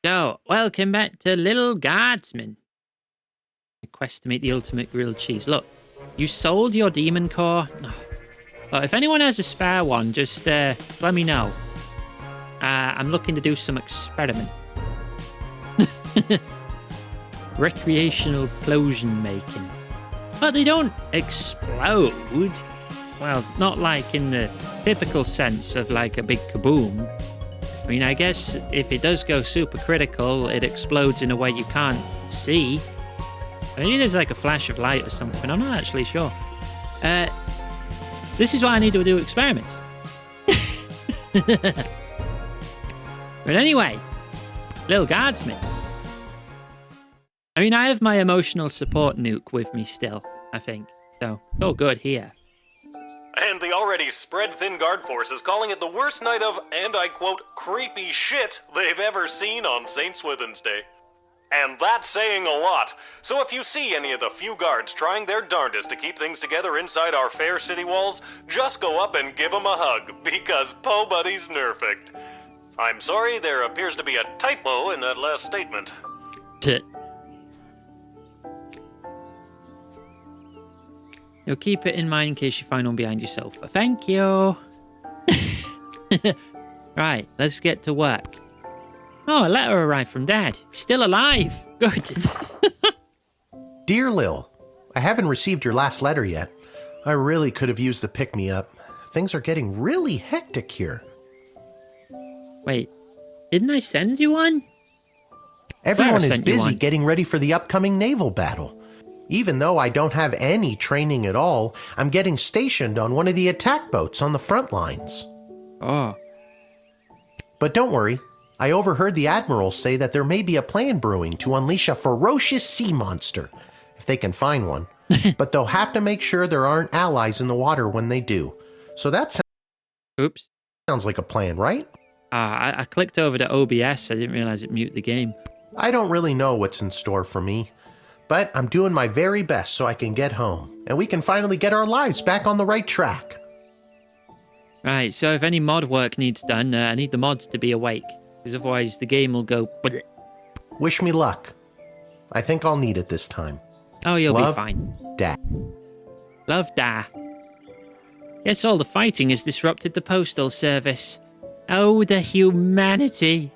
So, welcome back to Little Guardsman. A quest to make the ultimate grilled cheese. Look, you sold your demon core. Look, if anyone has a spare one, just let me know. I'm looking to do some experiment. Recreational explosion making. But they don't explode. Well, not like in the typical sense of like a big kaboom. I mean, I guess if it does go super critical, it explodes in a way you can't see. Maybe there's like a flash of light or something. I'm not actually sure. This is why I need to do experiments. But anyway, Little Guardsman. I mean, I have my emotional support nuke with me still, I think. So, all good here. And the already spread-thin guard force is calling it the worst night of, and I quote, creepy shit they've ever seen on St. Swithin's Day. And that's saying a lot. So if you see any of the few guards trying their darndest to keep things together inside our fair city walls, just go up and give them a hug, because Po Buddy's nerfect. I'm sorry, there appears to be a typo in that last statement. You'll keep it in mind in case you find one behind your sofa. Thank you. Right, let's get to work. Oh, a letter arrived from Dad. He's still alive. Good. Dear Lil, I haven't received your last letter yet. I really could have used the pick-me-up. Things are getting really hectic here. Wait, didn't I send you one? Everyone is busy getting ready for the upcoming naval battle. Even though I don't have any training at all, I'm getting stationed on one of the attack boats on the front lines. Oh. But don't worry, I overheard the Admiral say that there may be a plan brewing to unleash a ferocious sea monster, if they can find one. But they'll have to make sure there aren't allies in the water when they do. So that sounds like a plan, right? I clicked over to OBS. I didn't realize it muted the game. I don't really know what's in store for me. But I'm doing my very best so I can get home, and we can finally get our lives back on the right track. Right, so if any mod work needs done, I need the mods to be awake, because otherwise the game will go... Wish me luck. I think I'll need it this time. Oh, you'll Love, be fine. Dad. Love, Da. Guess all the fighting has disrupted the postal service. Oh, the humanity.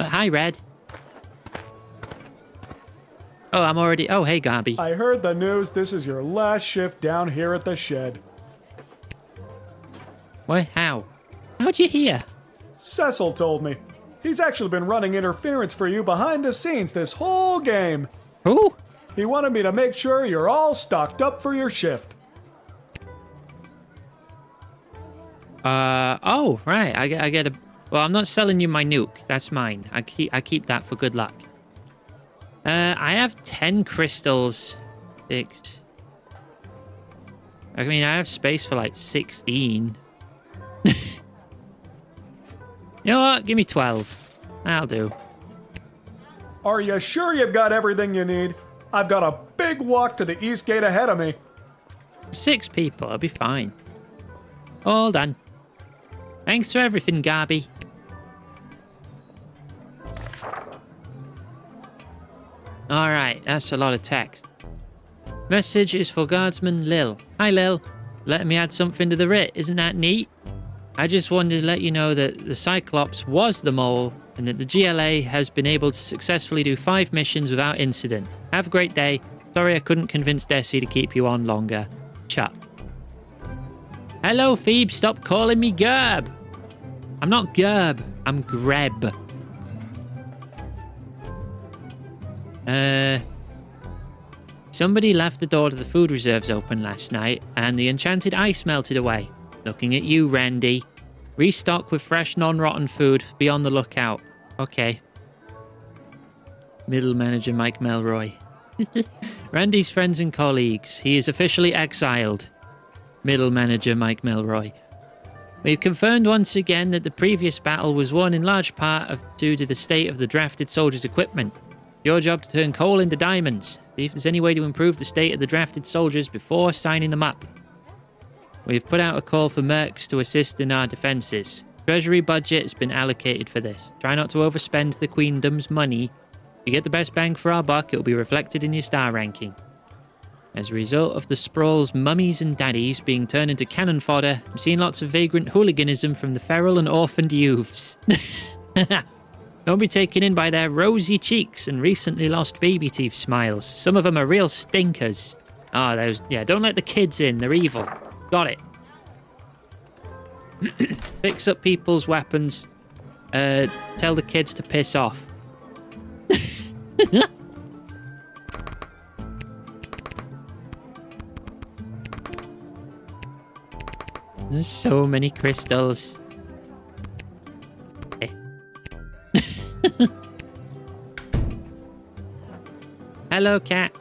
Hi, Red. Oh, I'm already... Oh, hey, Garby. I heard the news. This is your last shift down here at the shed. What? How? How'd you hear? Cecil told me. He's actually been running interference for you behind the scenes this whole game. Who? He wanted me to make sure you're all stocked up for your shift. Oh, right. I get a... Well, I'm not selling you my nuke. That's mine. I keep that for good luck. I have 10 crystals. 6. I mean, I have space for like 16. You know what? Give me 12. That'll do. Are you sure you've got everything you need? I've got a big walk to the east gate ahead of me. 6 people. I'll be fine. All done. Thanks for everything, Garby. Alright, that's a lot of text. Message is for Guardsman Lil. Hi, Lil. Let me add something to the writ. Isn't that neat? I just wanted to let you know that the Cyclops was the mole and that the GLA has been able to successfully do 5 missions without incident. Have a great day. Sorry I couldn't convince Desi to keep you on longer. Chuck. Hello, Phoebe. Stop calling me Gerb. I'm not Gerb. I'm Greb. Somebody left the door to the food reserves open last night, and the enchanted ice melted away. Looking at you, Randy. Restock with fresh, non-rotten food. Be on the lookout. Okay. Middle manager Mike Melroy. Randy's friends and colleagues. He is officially exiled. Middle manager Mike Melroy. We've confirmed once again that the previous battle was won in large part due to the state of the drafted soldiers' equipment. Your job to turn coal into diamonds. See if there's any way to improve the state of the drafted soldiers before signing them up. We've put out a call for mercs to assist in our defences. Treasury budget has been allocated for this. Try not to overspend the Queendom's money. If you get the best bang for our buck, it will be reflected in your star ranking. As a result of the sprawl's mummies and daddies being turned into cannon fodder, I'm seeing lots of vagrant hooliganism from the feral and orphaned youths. Don't be taken in by their rosy cheeks and recently lost baby teeth smiles. Some of them are real stinkers. Oh, those... Yeah, don't let the kids in. They're evil. Got it. Fix up people's weapons. Tell the kids to piss off. There's so many crystals. Hello, cat.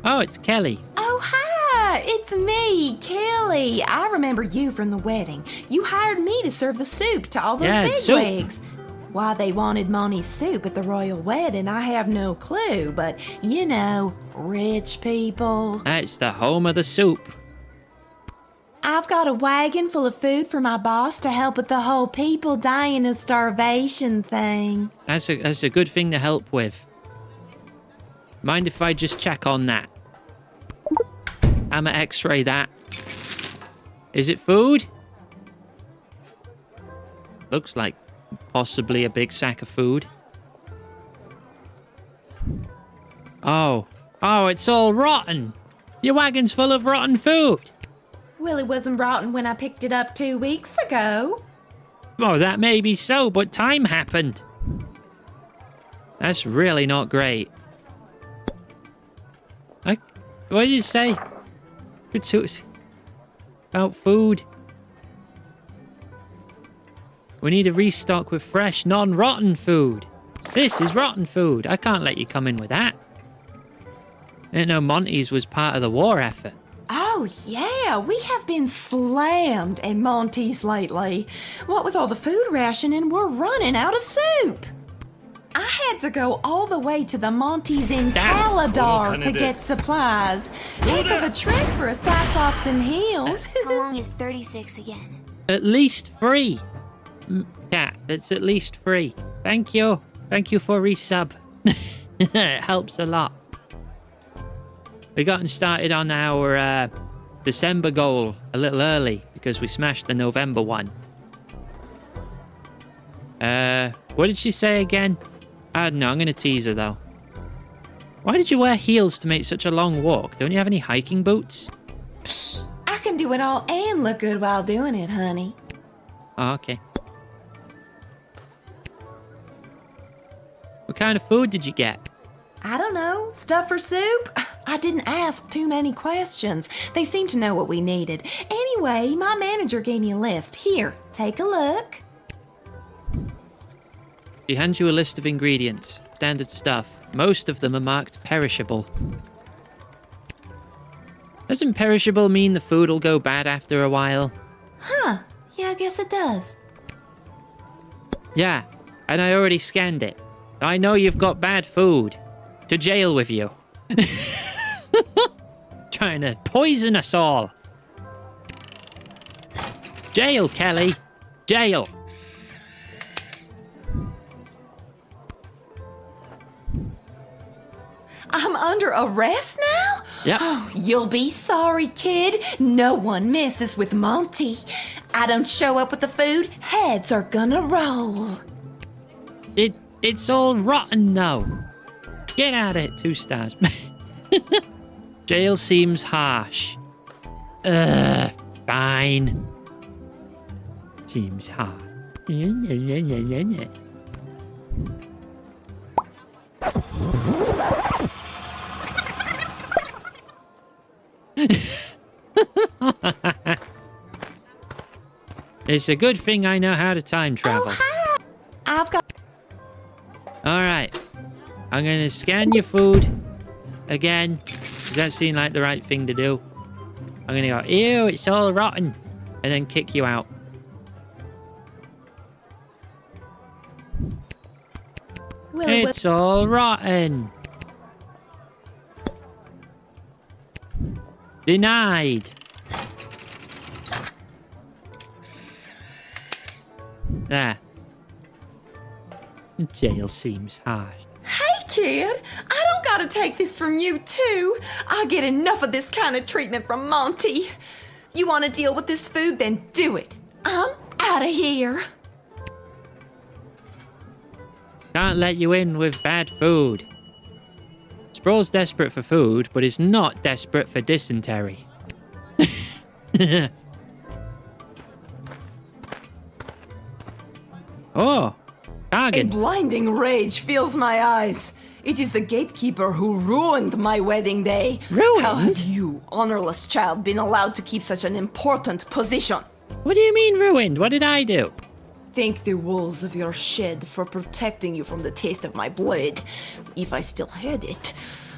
Oh, it's Kelly. Oh, hi! It's me, Kelly. I remember you from the wedding. You hired me to serve the soup to all those bigwigs. Why they wanted Monty's soup at the royal wedding, I have no clue, but, you know, rich people. It's the home of the soup. I've got a wagon full of food for my boss to help with the whole people dying of starvation thing. That's a good thing to help with. Mind if I just check on that? I'ma x-ray that. Is it food? Looks like possibly a big sack of food. Oh, it's all rotten. Your wagon's full of rotten food. Well, it wasn't rotten when I picked it up 2 weeks ago. Oh, that may be so, but time happened. That's really not great. What did you say? About food. We need to restock with fresh, non-rotten food. This is rotten food. I can't let you come in with that. I didn't know Monty's was part of the war effort. Oh, yeah, we have been slammed at Monty's lately. What with all the food rationing, we're running out of soup. I had to go all the way to the Monty's in Caladar to get supplies. Heck of a trip for a Cyclops in heels. How long is 36 again? At least 3. Cat, it's at least 3. Thank you. Thank you for resub. It helps a lot. We gotten started on our December goal a little early because we smashed the November one. What did she say again? I don't know, I'm gonna tease her though. Why did you wear heels to make such a long walk? Don't you have any hiking boots? Psst, I can do it all and look good while doing it, honey. Oh, okay. What kind of food did you get? I don't know. Stuff for soup? I didn't ask too many questions. They seemed to know what we needed. Anyway, my manager gave me a list. Here, take a look. She hands you a list of ingredients. Standard stuff. Most of them are marked perishable. Doesn't perishable mean the food will go bad after a while? Huh. Yeah, I guess it does. Yeah, and I already scanned it. I know you've got bad food. To jail with you. Trying to poison us all. Jail, Kelly. Jail. I'm under arrest now? Yep. Oh, you'll be sorry, kid. No one messes with Monty. I don't show up with the food, heads are gonna roll. It's all rotten now. Get at it, 2 stars. Jail seems harsh. Fine. Seems harsh. It's a good thing I know how to time travel. Oh, hi. I've got... Alright. I'm gonna scan your food again. Does that seem like the right thing to do? I'm gonna go, ew, it's all rotten. And then kick you out. Well, It's all rotten. Denied. There. Jail seems harsh. Hey, kid, I don't gotta take this from you, too. I get enough of this kind of treatment from Monty. You want to deal with this food, then do it. I'm out of here. Can't let you in with bad food. Sprawl's desperate for food, but is not desperate for dysentery. Oh, A Targan. blinding rage fills my eyes. It is the gatekeeper who ruined my wedding day. Ruined? How have you, honorless child, been allowed to keep such an important position? What do you mean ruined? What did I do? Thank the walls of your shed for protecting you from the taste of my blade. If I still had it.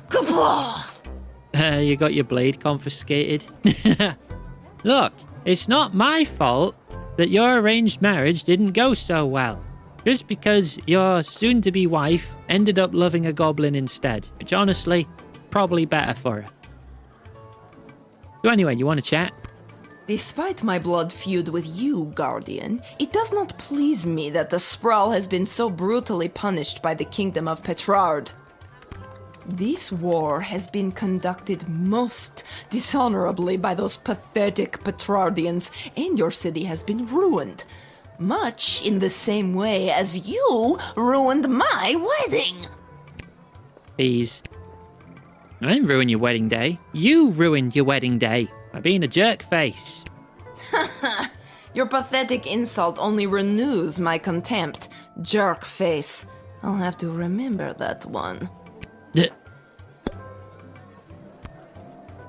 Kapla! You got your blade confiscated? Look, it's not my fault that your arranged marriage didn't go so well. Just because your soon-to-be wife ended up loving a goblin instead, which honestly, probably better for her. So anyway, you want to chat? Despite my blood feud with you, Guardian, it does not please me that the Sprawl has been so brutally punished by the Kingdom of Petrard. This war has been conducted most dishonorably by those pathetic Petrardians, and your city has been ruined. Much in the same way as you ruined my wedding. Please. I didn't ruin your wedding day. You ruined your wedding day by being a jerk face. Your pathetic insult only renews my contempt. Jerk face. I'll have to remember that one.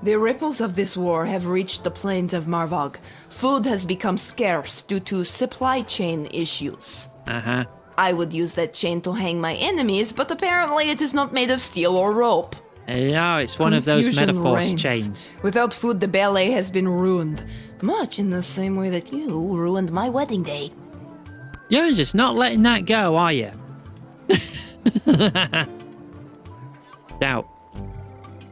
The ripples of this war have reached the plains of Marvog. Food has become scarce due to supply chain issues. Uh-huh. I would use that chain to hang my enemies, but apparently it is not made of steel or rope. No, it's one of those Confusion metaphors reigns. chains. Without food, the ballet has been ruined. Much in the same way that you ruined my wedding day. You're just not letting that go, are you? Doubt.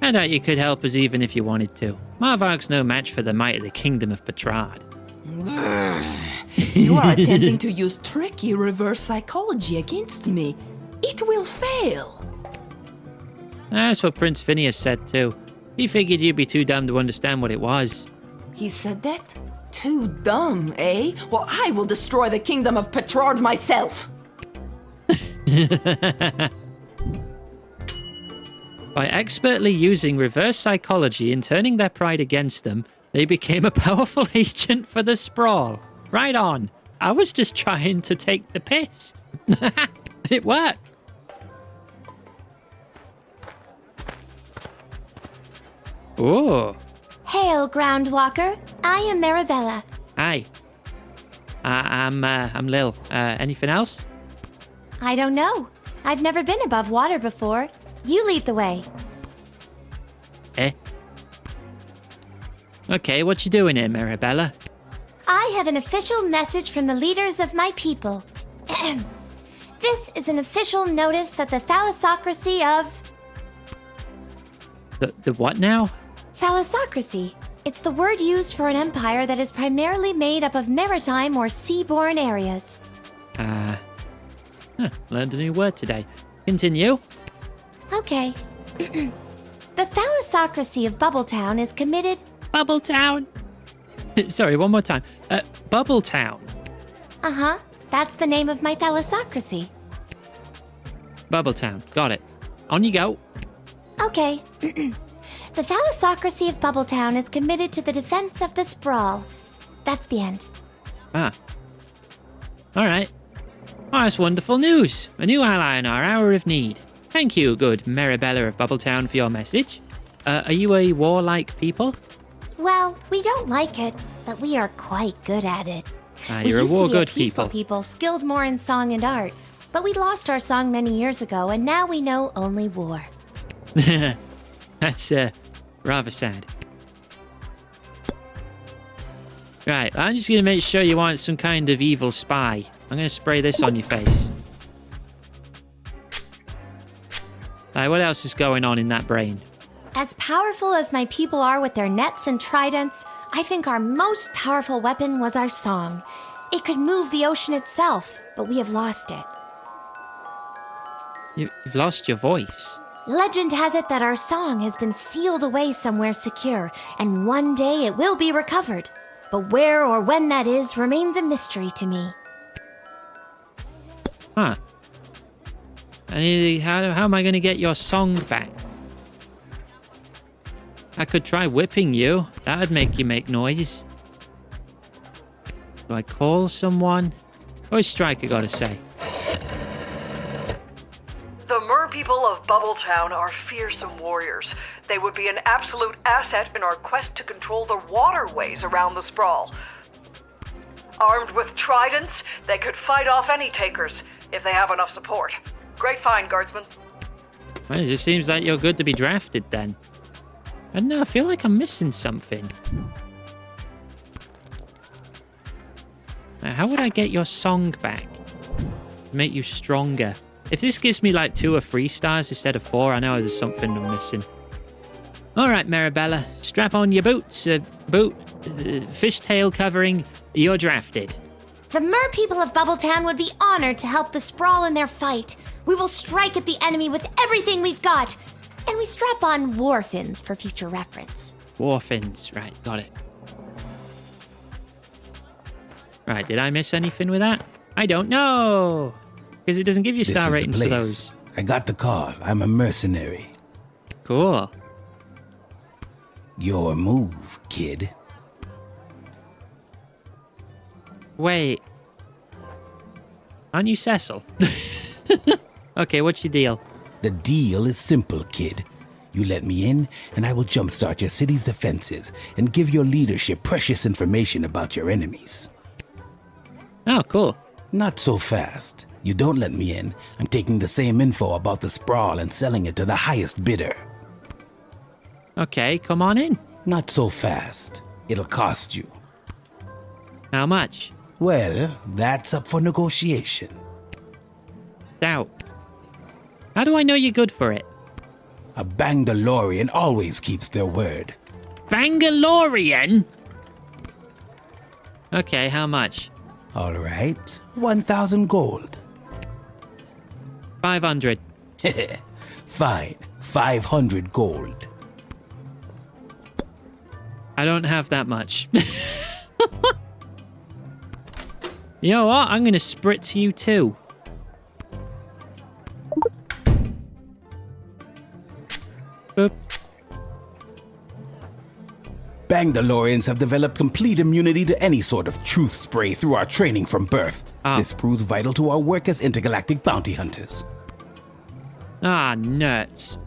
I doubt you could help us even if you wanted to. Marvog's no match for the might of the Kingdom of Petrard. You are attempting to use tricky reverse psychology against me. It will fail. That's what Prince Phineas said too. He figured you'd be too dumb to understand what it was. He said that? Too dumb, eh? Well, I will destroy the Kingdom of Petrard myself. By expertly using reverse psychology and turning their pride against them, they became a powerful agent for the Sprawl. Right on. I was just trying to take the piss. It worked. Oh. Hail, Groundwalker. I am Marabella. Hi. I'm Lil. Anything else? I don't know. I've never been above water before. You lead the way. Okay, what you doing here, Marabella? I have an official message from the leaders of my people. This is an official notice that the thalassocracy of... The what now? Thalassocracy. It's the word used for an empire that is primarily made up of maritime or seaborne areas. Learned a new word today. Continue. Okay. The thalassocracy of Bubbletown is committed... Bubbletown. Sorry, one more time. Bubbletown. Uh-huh. That's the name of my thalassocracy. Bubbletown. Got it. On you go. Okay. The thalassocracy of Bubbletown is committed to the defense of the Sprawl. That's the end. Ah. All right. Oh, that's wonderful news. A new ally in our hour of need. Thank you, good Marabella of Bubbletown, for your message. Are you a warlike people? Well, we don't like it, but we are quite good at it. You're a war good peaceful people, skilled more in song and art. But we lost our song many years ago, and now we know only war. That's rather sad. Right, I'm just going to make sure you aren't some kind of evil spy. I'm going to spray this on your face. What else is going on in that brain? As powerful as my people are with their nets and tridents, I think our most powerful weapon was our song. It could move the ocean itself, but we have lost it. You've lost your voice. Legend has it that our song has been sealed away somewhere secure, and one day it will be recovered. But where or when that is remains a mystery to me. Huh. How am I going to get your song back? I could try whipping you. That'd make you make noise. Do I call someone? What is Striker got to say? The mer people of Bubbletown are fearsome warriors. They would be an absolute asset in our quest to control the waterways around the sprawl. Armed with tridents, they could fight off any takers if they have enough support. Great find, Guardsman. Well, it just seems like you're good to be drafted then. I don't know, I feel like I'm missing something. Now, how would I get your song back? Make you stronger. If this gives me like 2 or 3 stars instead of 4, I know there's something I'm missing. Alright, Marabella, strap on your boots, fishtail covering, you're drafted. The mer people of Bubbletown would be honored to help the Sprawl in their fight. We will strike at the enemy with everything we've got. And we strap on war fins for future reference. War fins, right, got it. Right, did I miss anything with that? I don't know! Because it doesn't give you star ratings for those. I got the call. I'm a mercenary. Cool. Your move, kid. Wait. Aren't you Cecil? Okay, what's your deal? The deal is simple, kid. You let me in, and I will jumpstart your city's defenses and give your leadership precious information about your enemies. Oh, cool. Not so fast. You don't let me in, I'm taking the same info about the sprawl and selling it to the highest bidder. Okay, come on in. Not so fast. It'll cost you. How much? Well, that's up for negotiation. Doubt. How do I know you're good for it? A Bangalorian always keeps their word. Bangalorian? Okay, how much? All right, 1,000 gold. 500. Fine, 500 gold. I don't have that much. You know what? I'm going to spritz you too. Boop. Bangalorians have developed complete immunity to any sort of truth spray through our training from birth. Oh. This proves vital to our work as intergalactic bounty hunters. Ah, nuts.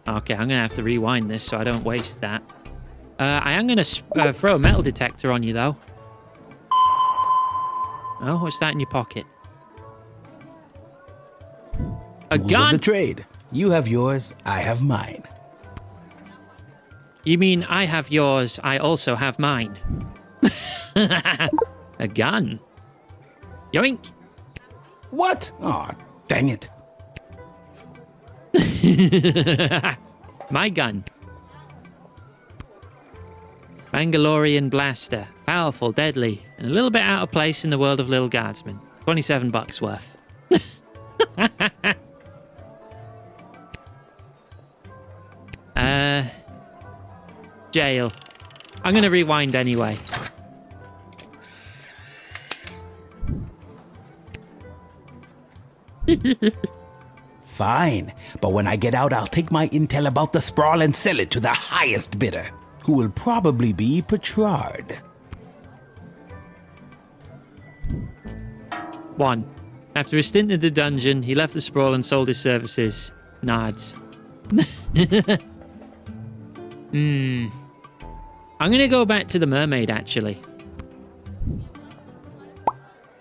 Okay, I'm going to have to rewind this so I don't waste that. I am going to throw a metal detector on you, though. Oh, what's that in your pocket? A Tools gun? of the trade. You have yours, I have mine. You mean I have yours, I also have mine? A gun? Yoink! What? Aw, dang it. My gun. Bangalorian blaster. Powerful, deadly, and a little bit out of place in the world of Little Guardsman. $27 worth. Jail. I'm gonna rewind anyway. Fine, but when I get out, I'll take my intel about the sprawl and sell it to the highest bidder, who will probably be Petrard. 1. After a stint in the dungeon, he left the sprawl and sold his services. Nods. I'm gonna go back to the mermaid, actually.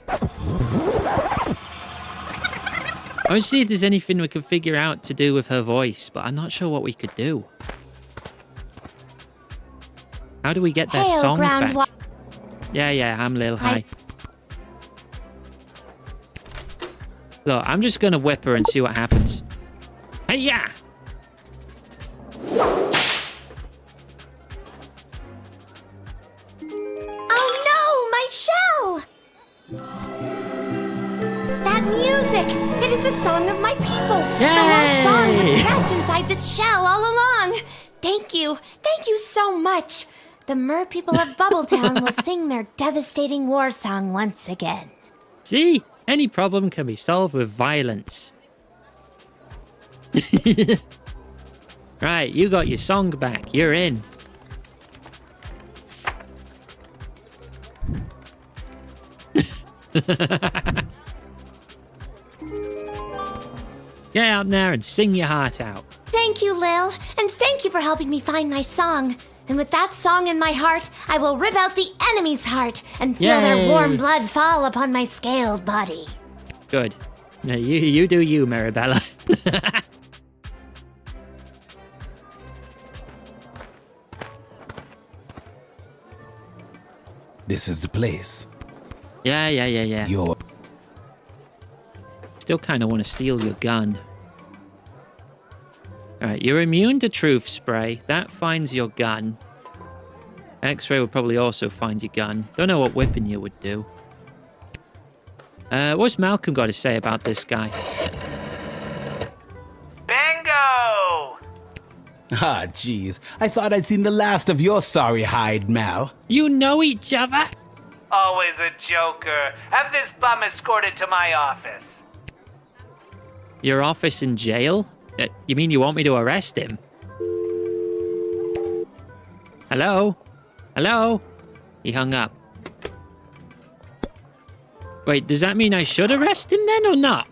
I want to see if there's anything we can figure out to do with her voice, but I'm not sure what we could do. How do we get their Hail, song back? ground Yeah, I'm Lil. Hi. Hi. Look, I'm just gonna whip her and see what happens. Hey, yeah! the song of my people. Yay! The whole song was trapped inside this shell all along. Thank you so much. The mer people of Bubbletown will sing their devastating war song once again. See? Any problem can be solved with violence. Right, you got your song back. You're in. Get out there and sing your heart out. Thank you, Lil, and thank you for helping me find my song. And with that song in my heart, I will rip out the enemy's heart and feel Yay. their warm blood fall upon my scaled body. Good. Now you do you, Maribella. This is the place. Yeah. You're... Still kind of want to steal your gun. Alright, you're immune to truth spray. That finds your gun. X-ray would probably also find your gun. Don't know what whipping you would do. What's Malcolm got to say about this guy? Bingo! Ah, jeez. I thought I'd seen the last of your sorry hide, Mal. You know each other? Always a joker. Have this bum escorted to my office. Your office in jail? You mean you want me to arrest him? Hello? Hello? He hung up. Wait, does that mean I should arrest him then or not?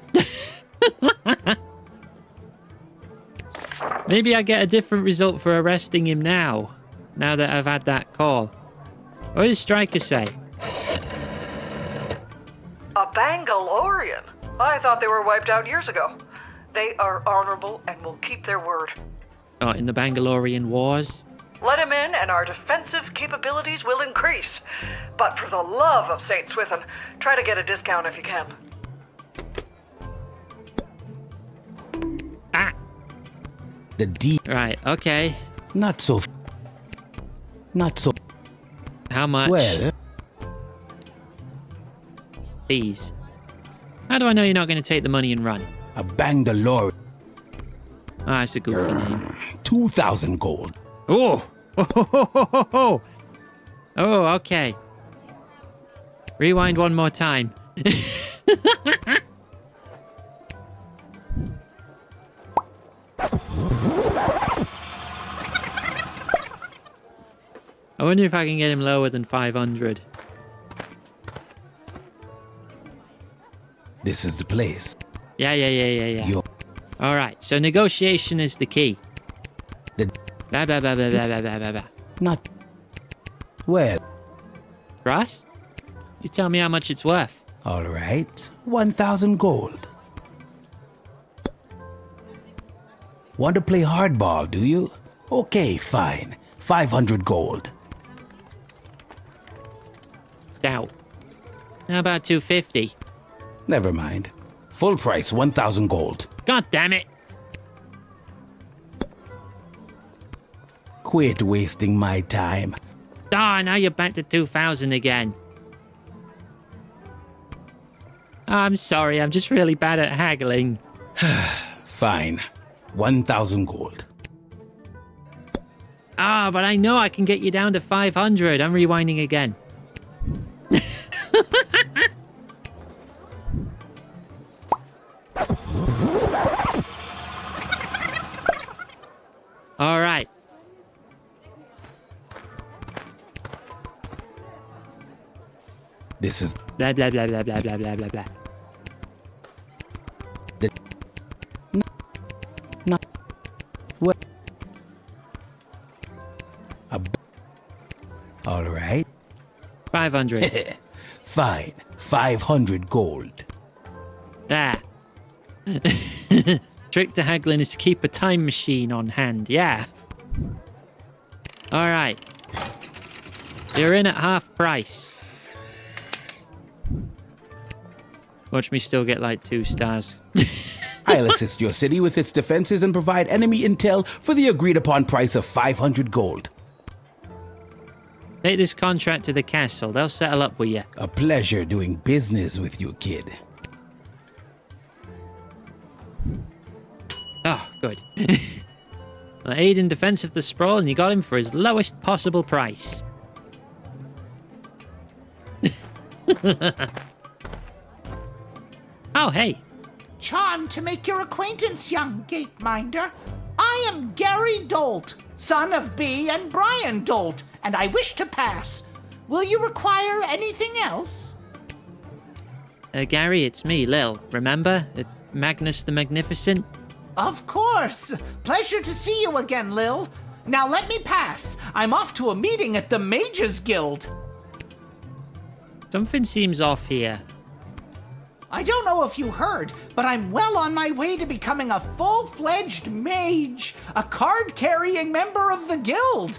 Maybe I get a different result for arresting him now that I've had that call. What does Stryker say? A Bangalorian? I thought they were wiped out years ago. They are honorable and will keep their word. Oh, in the Bangalorian Wars? Let him in and our defensive capabilities will increase. But for the love of St. Swithin, try to get a discount if you can. Ah! The D... Right, okay. Not so... How much? Well... Please. How do I know you're not going to take the money and run? A Bangalore... Ah, it's a goofy name. 2,000 gold. Oh! Oh, okay. Rewind one more time. I wonder if I can get him lower than 500. This is the place. Yeah. You're... All right, so negotiation is the key. The... Blah, blah, blah, blah, blah, blah, blah, blah, blah. Not... Well... Ross? You tell me how much it's worth. All right. 1,000 gold. Want to play hardball, do you? Okay, fine. 500 gold. Doubt. How about 250? Never mind. Full price, 1,000 gold. God damn it. Quit wasting my time. Ah, now you're back to 2,000 again. I'm sorry, I'm just really bad at haggling. Fine. 1,000 gold. Ah, but I know I can get you down to 500. I'm rewinding again. All right. This is... Blah, blah, blah, blah, blah, blah, blah, blah, blah. The... No. What? All right. 500. Fine. 500 gold. Ah. Trick to haggling is to keep a time machine on hand. Yeah. All right. You're in at half price. Watch me still get like 2 stars. I'll assist your city with its defenses and provide enemy intel for the agreed upon price of 500 gold. Take this contract to the castle. They'll settle up with you. A pleasure doing business with you, kid. Good. Aid in defense of the sprawl, and you got him for his lowest possible price. Oh, hey. Charmed to make your acquaintance, young gateminder. I am Gary Dolt, son of Bee and Brian Dolt, and I wish to pass. Will you require anything else? Gary, it's me, Lil. Remember? Magnus the Magnificent? Of course. Pleasure to see you again, Lil. Now let me pass. I'm off to a meeting at the Mages Guild. Something seems off here. I don't know if you heard, but I'm well on my way to becoming a full-fledged mage, a card-carrying member of the guild.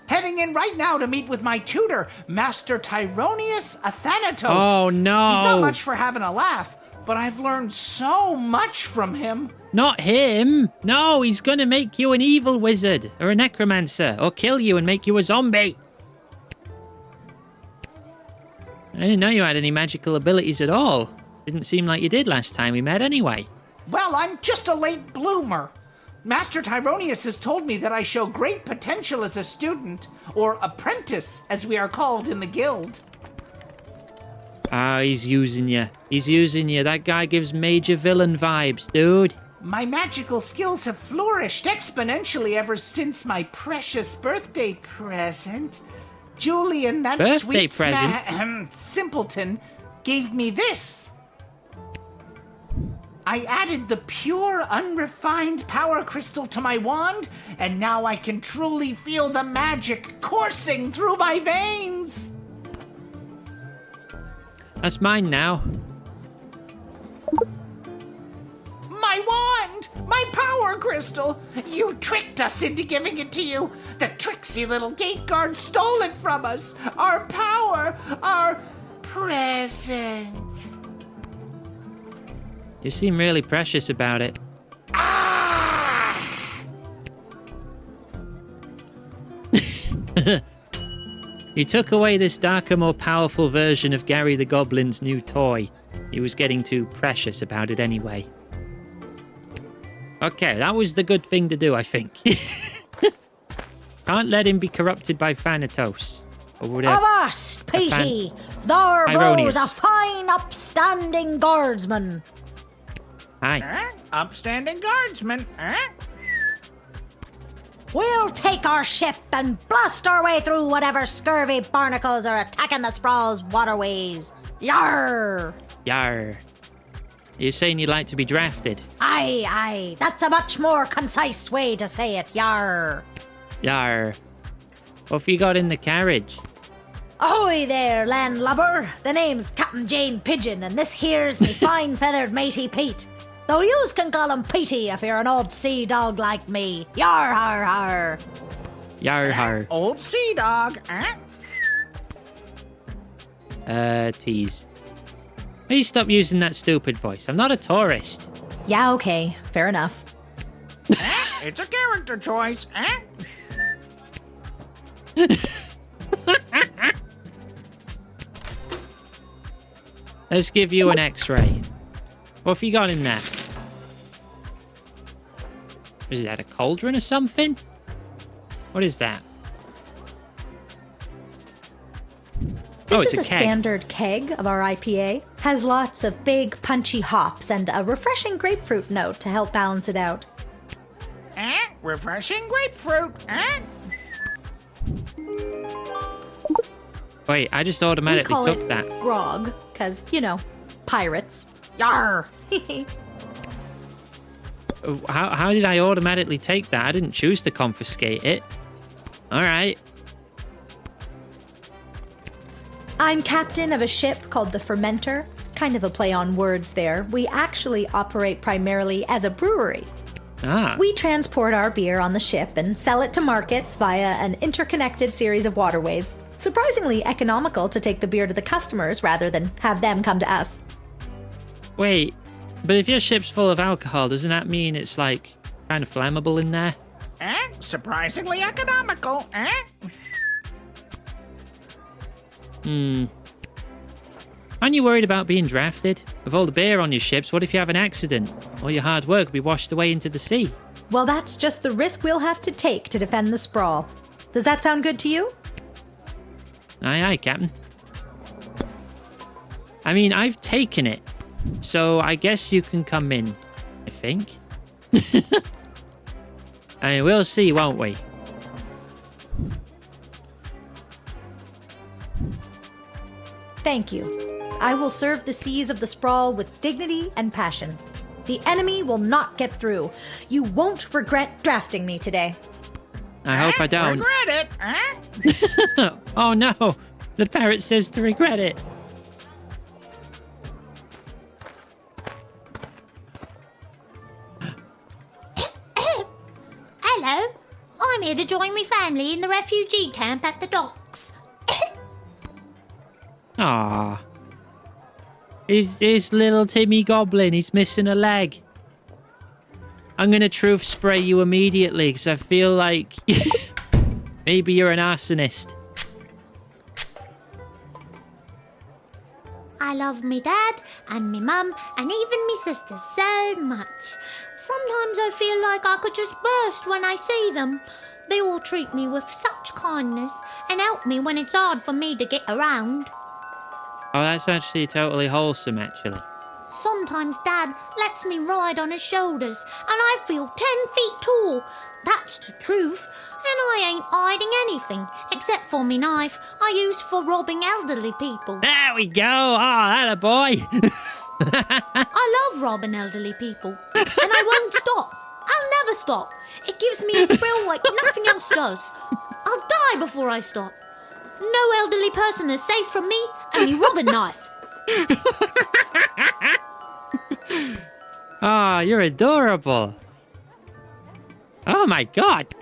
Heading in right now to meet with my tutor, Master Tyronius Athanatos. Oh, no. He's not much for having a laugh, but I've learned so much from him. Not him! No, he's gonna make you an evil wizard, or a necromancer, or kill you and make you a zombie. I didn't know you had any magical abilities at all. Didn't seem like you did last time we met anyway. Well, I'm just a late bloomer. Master Tyronius has told me that I show great potential as a student, or apprentice, as we are called in the guild. Ah, he's using you. He's using you. That guy gives major villain vibes, dude. My magical skills have flourished exponentially ever since my precious birthday present. Julian, that Birthday sweet present? simpleton, gave me this. I added the pure, unrefined power crystal to my wand, and now I can truly feel the magic coursing through my veins. That's mine now. My wand! My power crystal! You tricked us into giving it to you! The tricksy little gate guard stole it from us! Our power! Our present! You seem really precious about it. Ah! You took away this darker, more powerful version of Gary the Goblin's new toy. He was getting too precious about it anyway. Okay, that was the good thing to do, I think. Can't let him be corrupted by Thanatos. Or whatever. Avast, Petey! There Ironious. goes a fine, upstanding guardsman. Hi. Upstanding guardsman, We'll take our ship and blast our way through whatever scurvy barnacles are attacking the sprawl's waterways. Yarr! Yar. You're saying you'd like to be drafted? Aye, aye. That's a much more concise way to say it. Yarr. Yar. What have you got in the carriage? Ahoy there, landlubber. The name's Captain Jane Pigeon, and this here's me fine feathered matey Pete. Though yous can call him Petey if you're an old sea dog like me. Yar har har. Yar har. Old sea dog, Tease. Please stop using that stupid voice. I'm not a tourist. Yeah, okay. Fair enough. It's a character choice, Let's give you an x-ray. What have you got in there? Is that a cauldron or something? What is that? This it's is a keg. standard keg of our IPA. Has lots of big, punchy hops and a refreshing grapefruit note to help balance it out. Refreshing grapefruit, Wait, I just We automatically call took it that. grog, because, you know, pirates. Yarr! How did I automatically take that? I didn't choose to confiscate it. All right. I'm captain of a ship called the Fermenter. Kind of a play on words there. We actually operate primarily as a brewery. Ah. We transport our beer on the ship and sell it to markets via an interconnected series of waterways. Surprisingly economical to take the beer to the customers rather than have them come to us. Wait, but if your ship's full of alcohol, doesn't that mean it's like kind of flammable in there? Surprisingly economical, Aren't you worried about being drafted? With all the beer on your ships, what if you have an accident? All your hard work will be washed away into the sea. Well, that's just the risk we'll have to take to defend the sprawl. Does that sound good to you? Aye, aye, Captain. I mean, I've taken it, so I guess you can come in, I think. I mean, we'll see, won't we? Thank you. I will serve the seas of the sprawl with dignity and passion. The enemy will not get through. You won't regret drafting me today. I hope I don't. Regret it, huh? Oh no! The parrot says to regret it. Hello, I'm here to join my family in the refugee camp at the docks. Ah, Is little Timmy Goblin? He's missing a leg. I'm gonna truth spray you immediately because I feel like maybe you're an arsonist. I love me dad and me mum and even me sisters so much. Sometimes I feel like I could just burst when I see them. They all treat me with such kindness and help me when it's hard for me to get around. Oh, that's actually totally wholesome, actually. Sometimes Dad lets me ride on his shoulders and I feel 10 feet tall. That's the truth. And I ain't hiding anything except for me knife I use for robbing elderly people. There we go. Oh, that a boy. I love robbing elderly people. And I won't stop. I'll never stop. It gives me a thrill like nothing else does. I'll die before I stop. No elderly person is safe from me and me robbing knife. Oh, you're adorable. Oh my god.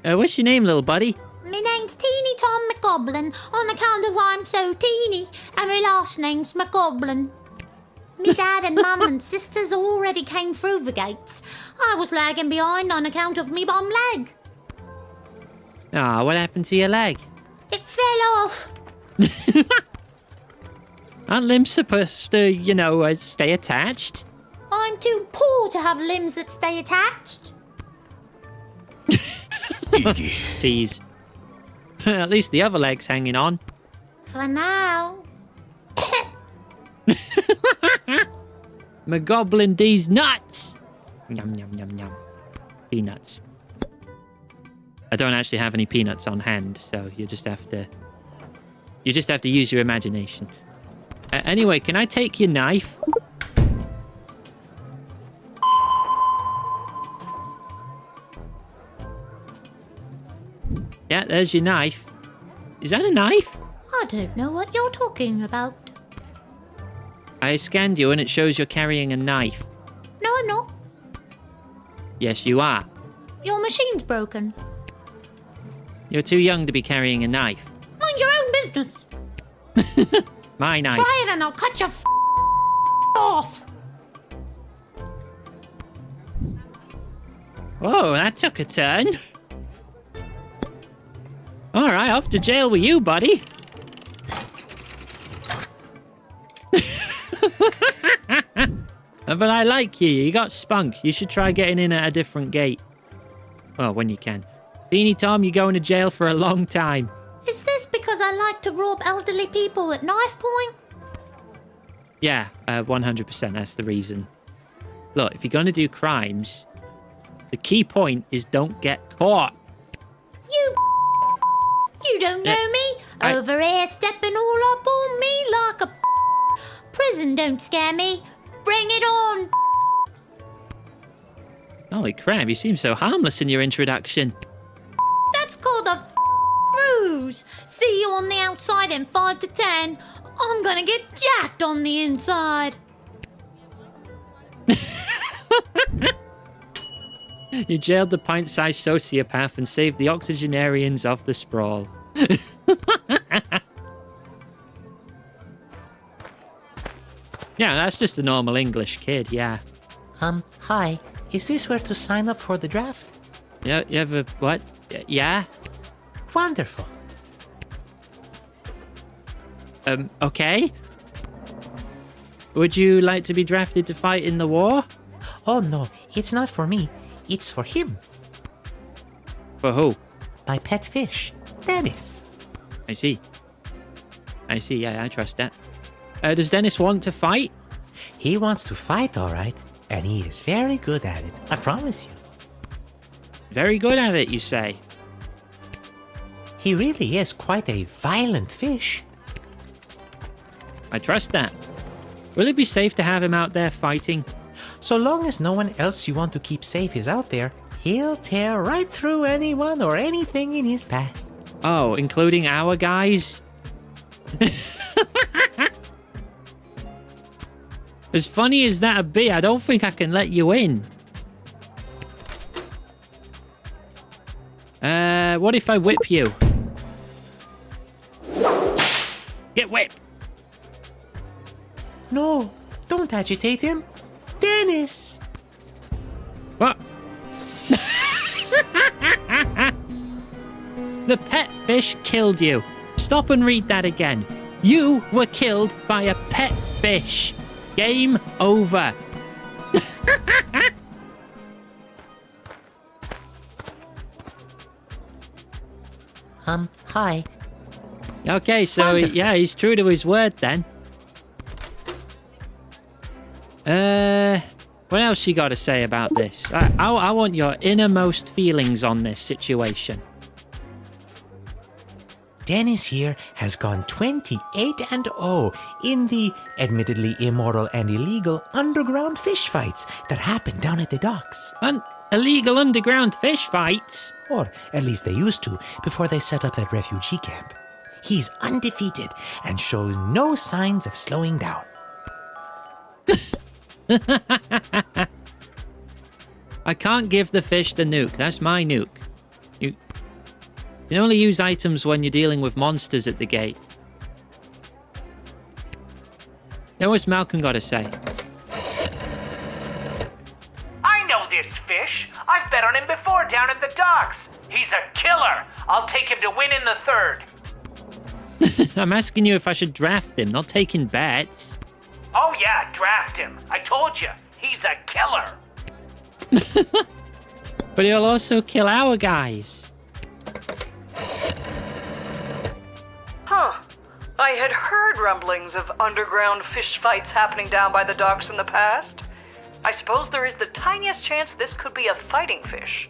What's your name, little buddy? My name's Teeny Tom McGoblin on account of I'm so teeny, and my last name's McGoblin. Me dad and mum and sisters already came through the gates. I was lagging behind on account of me bum leg. Ah, what happened to your leg? It fell off. Aren't limbs supposed to, stay attached? I'm too poor to have limbs that stay attached. Tease. At least the other leg's hanging on. For now. McGoblin D's nuts! Yum, yum, yum, yum. Peanuts. I don't actually have any peanuts on hand, so you just have to use your imagination. Anyway, can I take your knife? Yeah, there's your knife. Is that a knife? I don't know what you're talking about. I scanned you and it shows you're carrying a knife. No, I'm not. Yes, you are. Your machine's broken. You're too young to be carrying a knife. Mind your own business. My knife. Try it and I'll cut your off. Whoa, that took a turn. All right, off to jail with you, buddy. But I like you. You got spunk. You should try getting in at a different gate. Well, when you can. Beanie Tom, you're going to jail for a long time. Is this because I like to rob elderly people at knife point? Yeah, 100%. That's the reason. Look, if you're going to do crimes, the key point is don't get caught. You don't know me. Over here stepping all up on me like a prison don't scare me. Bring it on. Holy crap, you seem so harmless in your introduction. That's called a ruse. See you on the outside in 5 to 10. I'm gonna get jacked on the inside. You jailed the pint-sized sociopath and saved the octogenarians off the sprawl. Yeah, that's just a normal English kid, yeah. Hi. Is this where to sign up for the draft? Yeah, you have a what? Yeah? Wonderful. Okay. Would you like to be drafted to fight in the war? Oh no, it's not for me. It's for him. For who? My pet fish, Dennis. I see. Yeah, I trust that. Does Dennis want to fight? He wants to fight, all right. And he is very good at it, I promise you. Very good at it, you say? He really is quite a violent fish. I trust that. Will it be safe to have him out there fighting? So long as no one else you want to keep safe is out there, he'll tear right through anyone or anything in his path. Oh, including our guys? As funny as that'd be, I don't think I can let you in. What if I whip you? Get whipped! No, don't agitate him. Dennis! What? The pet fish killed you. Stop and read that again. You were killed by a pet fish. Game over. Hi. Okay, so yeah, he's true to his word then. What else you got to say about this? I want your innermost feelings on this situation. Dennis here has gone 28-0 in the admittedly immoral and illegal underground fish fights that happen down at the docks. Illegal underground fish fights? Or at least they used to before they set up that refugee camp. He's undefeated and shows no signs of slowing down. I can't give the fish the nuke. That's my nuke. You can only use items when you're dealing with monsters at the gate. Now what's Malcolm got to say? I know this fish. I've bet on him before down at the docks. He's a killer. I'll take him to win in the third. I'm asking you if I should draft him, not taking bets. Oh yeah, draft him. I told you, he's a killer. But he'll also kill our guys. Huh. I had heard rumblings of underground fish fights happening down by the docks in the past. I suppose there is the tiniest chance this could be a fighting fish.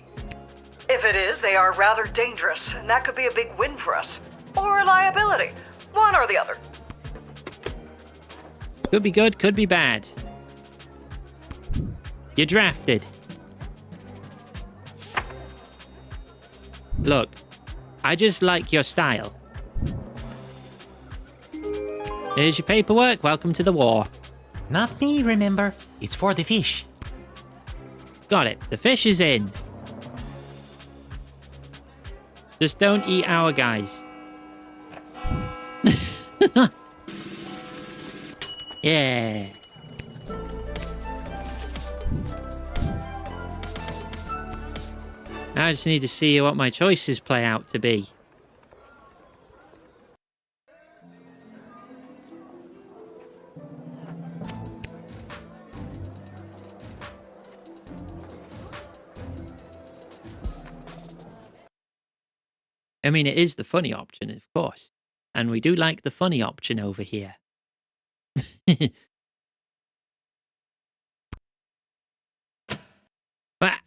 If it is, they are rather dangerous, and that could be a big win for us. Or a liability. One or the other. Could be good, could be bad. You're drafted. Look, I just like your style. Here's your paperwork. Welcome to the war. Not me, remember. It's for the fish. Got it. The fish is in. Just don't eat our guys. Yeah. I just need to see what my choices play out to be. I mean, it is the funny option, of course. And we do like the funny option over here. Ah.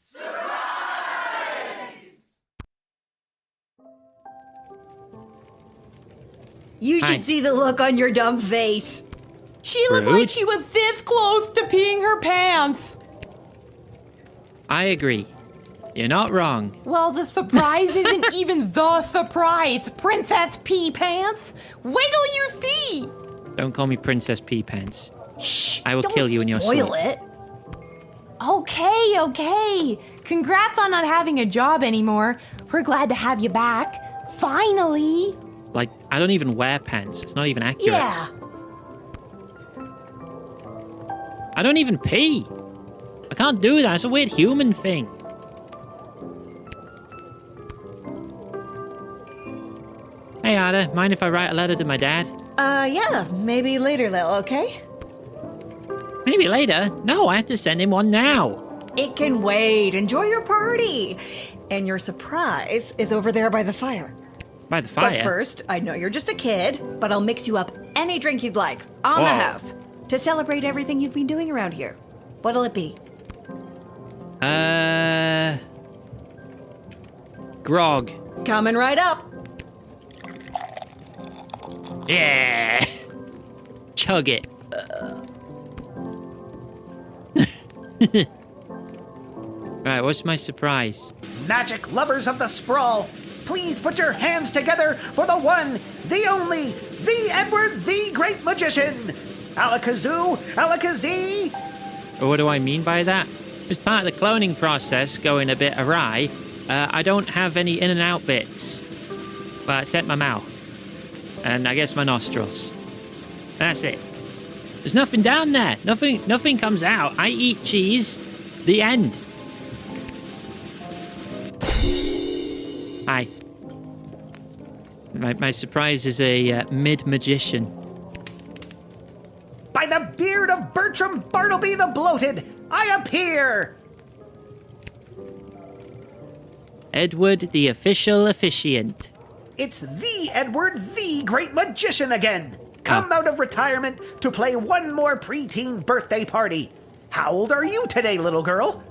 You should Hi. see the look on your dumb face. She looked Rude. like she was this close to peeing her pants. I agree. You're not wrong. Well, the surprise isn't even the surprise, Princess Pea Pants. Wait till you see. Don't call me Princess Pea Pants. Shh, I will kill you in your sleep. Spoil it. Okay. Congrats on not having a job anymore. We're glad to have you back. Finally. Like, I don't even wear pants. It's not even accurate. Yeah. I don't even pee. I can't do that. It's a weird human thing. Hey, Ada, mind if I write a letter to my dad? Yeah, maybe later, Lil, okay? Maybe later. No, I have to send him one now. It can wait. Enjoy your party. And your surprise is over there by the fire. By the fire? But first, I know you're just a kid, but I'll mix you up any drink you'd like on the house to celebrate everything you've been doing around here. What'll it be? Grog. Coming right up. Yeah. Chug it. Right, what's my surprise? Magic lovers of the sprawl, please put your hands together for the one, the only, the Edward, the Great Magician. Alakazoo, Alakazee. What do I mean by that? As part of the cloning process going a bit awry, I don't have any in and out bits. Well, except my mouth. And I guess my nostrils. That's it. There's nothing down there. Nothing comes out. I eat cheese. The end. Hi. My surprise is a mid-magician. By the beard of Bertram Bartleby the Bloated, I appear! Edward, the official officiant. It's the Edward, the Great Magician again. Come out of retirement to play one more preteen birthday party. How old are you today, little girl?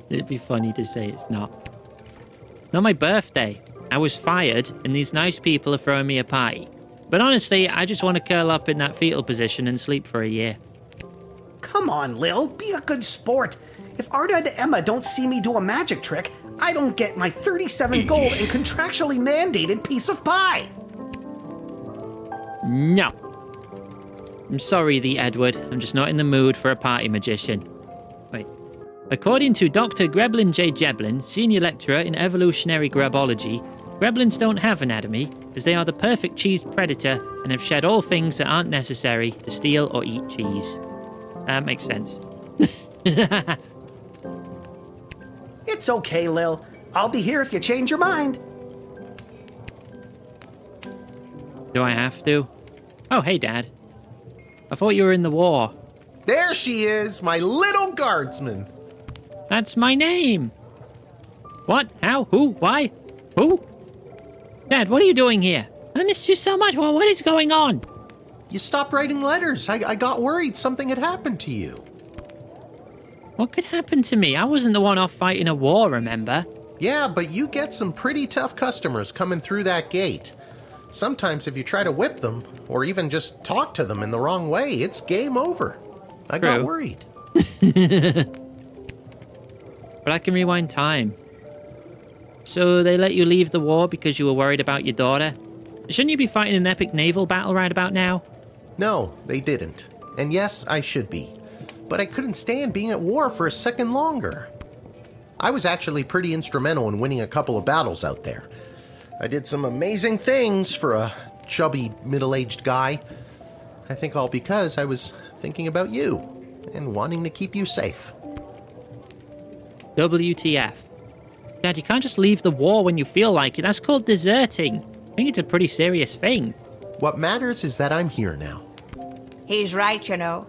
It'd be funny to say it's not. Not my birthday. I was fired, and these nice people are throwing me a party. But honestly, I just want to curl up in that fetal position and sleep for a year. Come on, Lil, be a good sport. If Arda and Emma don't see me do a magic trick, I don't get my 37 gold and contractually mandated piece of pie. No. I'm sorry, the Edward. I'm just not in the mood for a party magician. Wait. According to Dr. Greblin J. Jeblin, senior lecturer in evolutionary grubology, gremlins don't have anatomy, as they are the perfect cheese predator and have shed all things that aren't necessary to steal or eat cheese. That makes sense. It's okay, Lil. I'll be here if you change your mind. Do I have to? Oh, hey, Dad. I thought you were in the war. There she is, my little guardsman. That's my name. What? How? Who? Why? Who? Dad, what are you doing here? I missed you so much. Well, what is going on? You stopped writing letters. I got worried something had happened to you. What could happen to me? I wasn't the one off fighting a war, remember? Yeah, but you get some pretty tough customers coming through that gate. Sometimes if you try to whip them, or even just talk to them in the wrong way, it's game over. I got worried. But I can rewind time. So they let you leave the war because you were worried about your daughter? Shouldn't you be fighting an epic naval battle right about now? No, they didn't. And yes, I should be. But I couldn't stand being at war for a second longer. I was actually pretty instrumental in winning a couple of battles out there. I did some amazing things for a chubby, middle-aged guy. I think all because I was thinking about you and wanting to keep you safe. WTF. Dad, you can't just leave the war when you feel like it. That's called deserting. I think it's a pretty serious thing. What matters is that I'm here now. He's right, you know.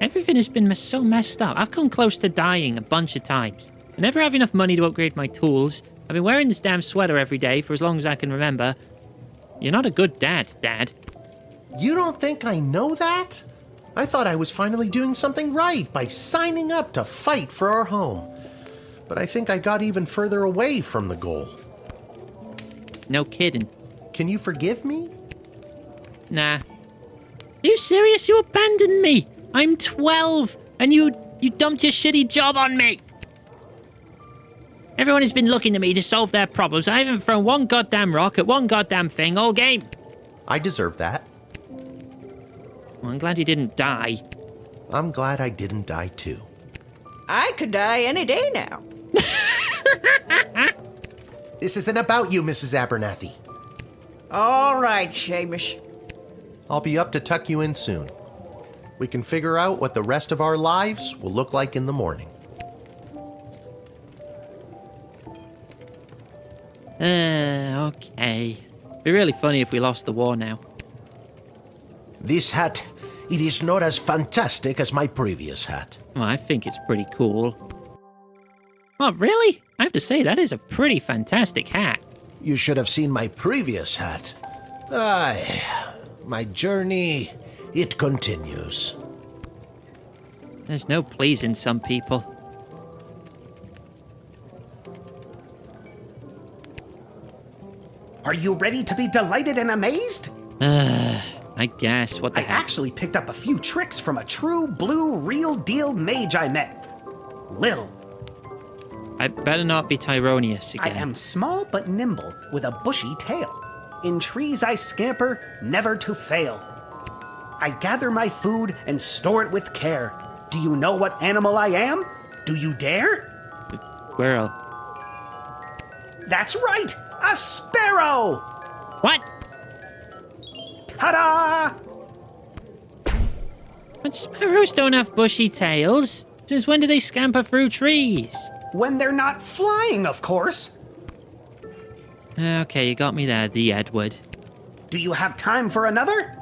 Everything has been so messed up. I've come close to dying a bunch of times. I never have enough money to upgrade my tools. I've been wearing this damn sweater every day for as long as I can remember. You're not a good dad, Dad. You don't think I know that? I thought I was finally doing something right by signing up to fight for our home. But I think I got even further away from the goal. No kidding. Can you forgive me? Nah. Are you serious? You abandoned me. I'm 12, and you dumped your shitty job on me. Everyone has been looking to me to solve their problems. I haven't thrown one goddamn rock at one goddamn thing all game. I deserve that. Well, I'm glad you didn't die. I'm glad I didn't die too. I could die any day now. This isn't about you, Mrs. Abernathy. All right, Seamus. I'll be up to tuck you in soon. We can figure out what the rest of our lives will look like in the morning. Okay. Be really funny if we lost the war now. This hat, it is not as fantastic as my previous hat. Well, I think it's pretty cool. Oh, really? I have to say, that is a pretty fantastic hat. You should have seen my previous hat. Aye, my journey, it continues. There's no pleasing some people. Are you ready to be delighted and amazed? I guess. What the I heck? actually picked up a few tricks from a true blue real deal mage I met. Lil. I better not be Tyronius I again. am small but nimble with a bushy tail. In trees I scamper, never to fail. I gather my food and store it with care. Do you know what animal I am? Do you dare? Squirrel. That's right! A sparrow! What? Ta-da! But sparrows don't have bushy tails. Since when do they scamper through trees? When they're not flying, of course. Okay, you got me there, the Edward. Do you have time for another?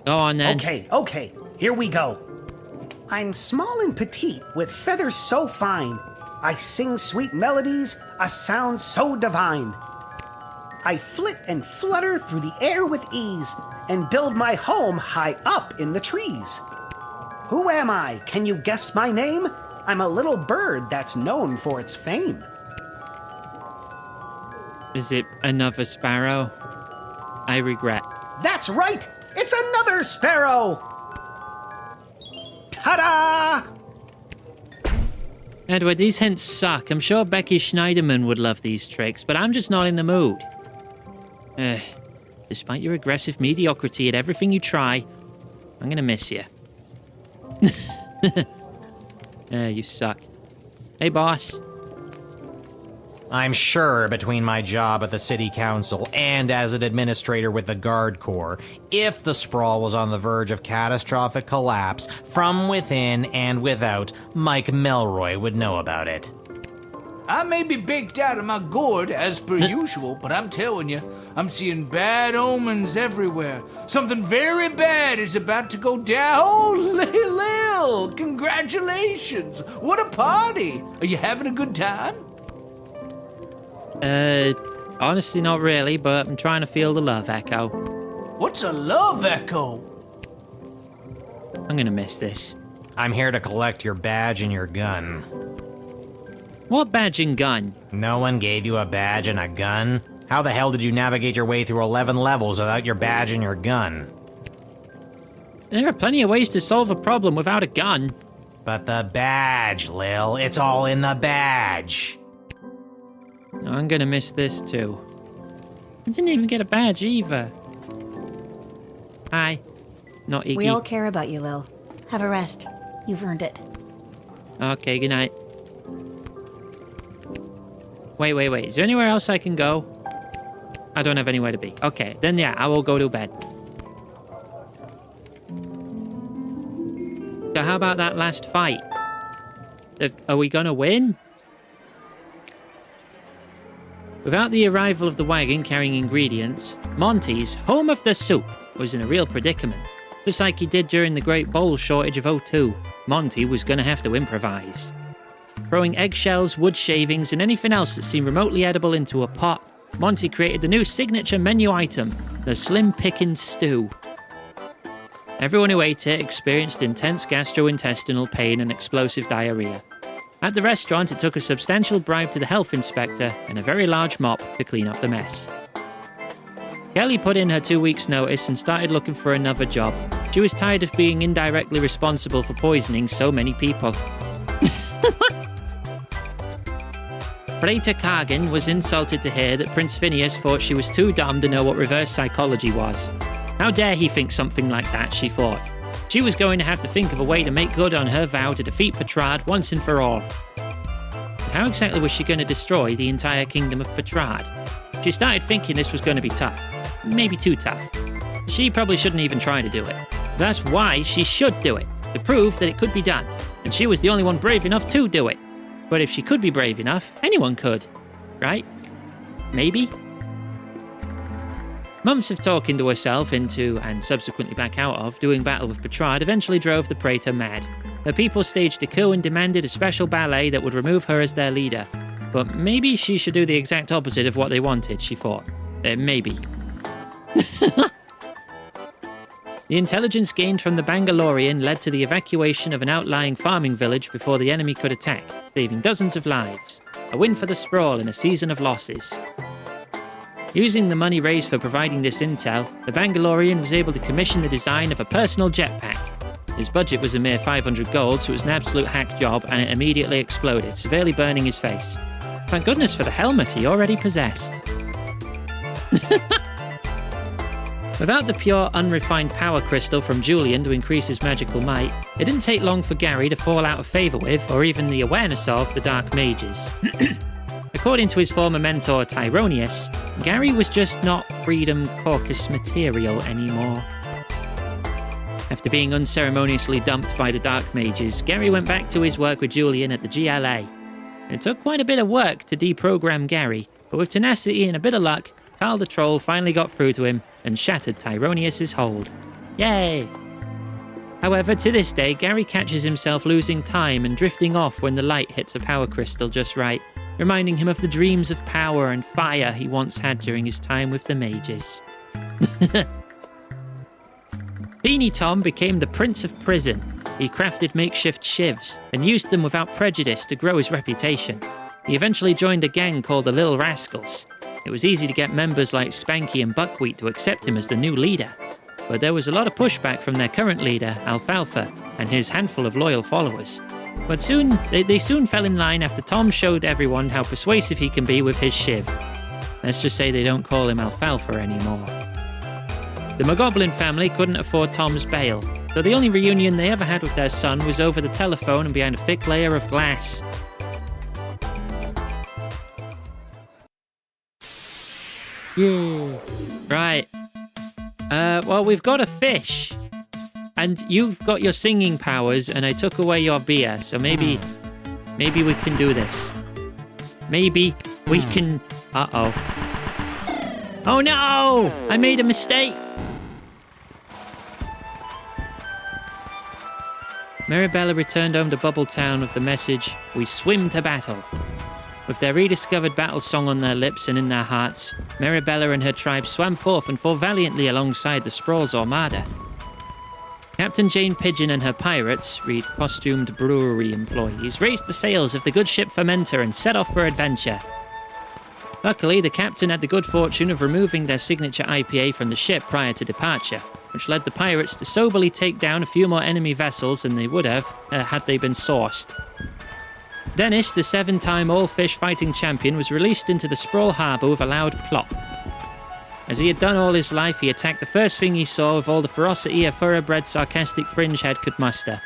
Go on then. Okay, here we go. I'm small and petite, with feathers so fine. I sing sweet melodies, a sound so divine. I flit and flutter through the air with ease, and build my home high up in the trees. Who am I? Can you guess my name? I'm a little bird that's known for its fame. Is it another sparrow? I regret. That's right! It's another sparrow! Ta-da! Edward, these hints suck. I'm sure Becky Schneiderman would love these tricks, but I'm just not in the mood. Despite your aggressive mediocrity at everything you try, I'm gonna miss you. You suck. Hey, boss. I'm sure between my job at the city council and as an administrator with the Guard Corps, if the sprawl was on the verge of catastrophic collapse, from within and without, Mike Melroy would know about it. I may be baked out of my gourd, as per usual, but I'm telling you, I'm seeing bad omens everywhere. Something very bad is about to go down. Oh, Lil! Congratulations! What a party! Are you having a good time? Honestly, not really, but I'm trying to feel the love echo. What's a love echo? I'm gonna miss this. I'm here to collect your badge and your gun. What badge and gun? No one gave you a badge and a gun? How the hell did you navigate your way through 11 levels without your badge and your gun? There are plenty of ways to solve a problem without a gun. But the badge, Lil. It's all in the badge. I'm gonna miss this too. I didn't even get a badge either. Hi. Not Iggy. We all care about you, Lil. Have a rest. You've earned it. Okay, good night. Wait. Is there anywhere else I can go? I don't have anywhere to be. Okay, then yeah, I will go to bed. So how about that last fight? Are we gonna win? Without the arrival of the wagon carrying ingredients, Monty's, home of the soup, was in a real predicament. Just like he did during the Great Bowl shortage of 02, Monty was gonna have to improvise. Throwing eggshells, wood shavings, and anything else that seemed remotely edible into a pot, Monty created the new signature menu item, the Slim Pickens Stew. Everyone who ate it experienced intense gastrointestinal pain and explosive diarrhea. At the restaurant, it took a substantial bribe to the health inspector and a very large mop to clean up the mess. Kelly put in her 2 weeks' notice and started looking for another job. She was tired of being indirectly responsible for poisoning so many people. Praetor Kargan was insulted to hear that Prince Phineas thought she was too dumb to know what reverse psychology was. How dare he think something like that, she thought. She was going to have to think of a way to make good on her vow to defeat Petrard once and for all. But how exactly was she going to destroy the entire kingdom of Petrard? She started thinking this was going to be tough. Maybe too tough. She probably shouldn't even try to do it. That's why she should do it, to prove that it could be done. And she was the only one brave enough to do it. But if she could be brave enough, anyone could. Right? Maybe? Months of talking to herself into, and subsequently back out of, doing battle with Bertrand eventually drove the Praetor mad. Her people staged a coup and demanded a special ballet that would remove her as their leader. But maybe she should do the exact opposite of what they wanted, she thought. Maybe. The intelligence gained from the Bangalorian led to the evacuation of an outlying farming village before the enemy could attack, saving dozens of lives. A win for the Sprawl in a season of losses. Using the money raised for providing this intel, the Bangalorian was able to commission the design of a personal jetpack. His budget was a mere 500 gold, so it was an absolute hack job, and it immediately exploded, severely burning his face. Thank goodness for the helmet he already possessed. Without the pure, unrefined power crystal from Julian to increase his magical might, it didn't take long for Gary to fall out of favour with, or even the awareness of, the Dark Mages. According to his former mentor Tyronius, Gary was just not Freedom Caucus material anymore. After being unceremoniously dumped by the Dark Mages, Gary went back to his work with Julian at the GLA. It took quite a bit of work to deprogram Gary, but with tenacity and a bit of luck, Carl the Troll finally got through to him and shattered Tyronius's hold. Yay! However, to this day, Gary catches himself losing time and drifting off when the light hits a power crystal just right, reminding him of the dreams of power and fire he once had during his time with the mages. Beanie Tom became the Prince of Prison. He crafted makeshift shivs and used them without prejudice to grow his reputation. He eventually joined a gang called the Little Rascals. It was easy to get members like Spanky and Buckwheat to accept him as the new leader. But there was a lot of pushback from their current leader, Alfalfa, and his handful of loyal followers. But they soon fell in line after Tom showed everyone how persuasive he can be with his shiv. Let's just say they don't call him Alfalfa anymore. The Mogoblin family couldn't afford Tom's bail, so the only reunion they ever had with their son was over the telephone and behind a thick layer of glass. Yeah. Right. Well, we've got a fish. And you've got your singing powers, and I took away your beer, so maybe we can do this. Maybe we can... Uh-oh. Oh no! I made a mistake! Maribella returned home to Bubbletown with the message, "We swim to battle." With their rediscovered battle song on their lips and in their hearts, Maribella and her tribe swam forth and fought valiantly alongside the Sprawl's armada. Captain Jane Pigeon and her pirates, read costumed brewery employees, raised the sails of the good ship Fermenter and set off for adventure. Luckily, the captain had the good fortune of removing their signature IPA from the ship prior to departure, which led the pirates to soberly take down a few more enemy vessels than they would have had they been sourced. Dennis, the 7-time all-fish fighting champion, was released into the Sprawl harbour with a loud plop. As he had done all his life, he attacked the first thing he saw with all the ferocity a thoroughbred sarcastic fringehead could muster.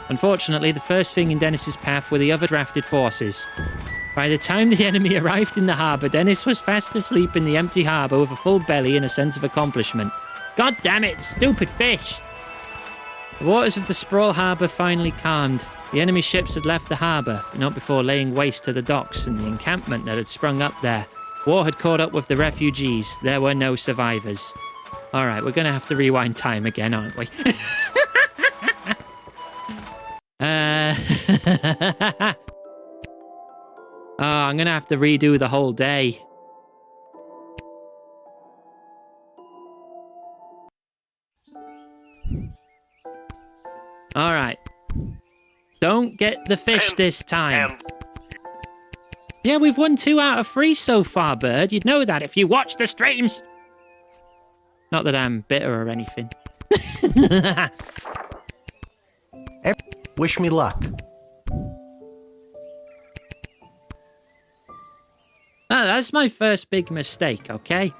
Unfortunately, the first thing in Dennis's path were the other drafted forces. By the time the enemy arrived in the harbour, Dennis was fast asleep in the empty harbour with a full belly and a sense of accomplishment. God damn it, stupid fish! The waters of the Sprawl harbour finally calmed. The enemy ships had left the harbour, but not before laying waste to the docks and the encampment that had sprung up there. War had caught up with the refugees. There were no survivors. Alright, we're going to have to rewind time again, aren't we? Oh, I'm going to have to redo the whole day. Alright. Don't get the fish this time. Yeah, we've won 2 out of 3 so far, Bird. You'd know that if you watch the streams. Not that I'm bitter or anything. Wish me luck. Ah, that's my first big mistake, okay?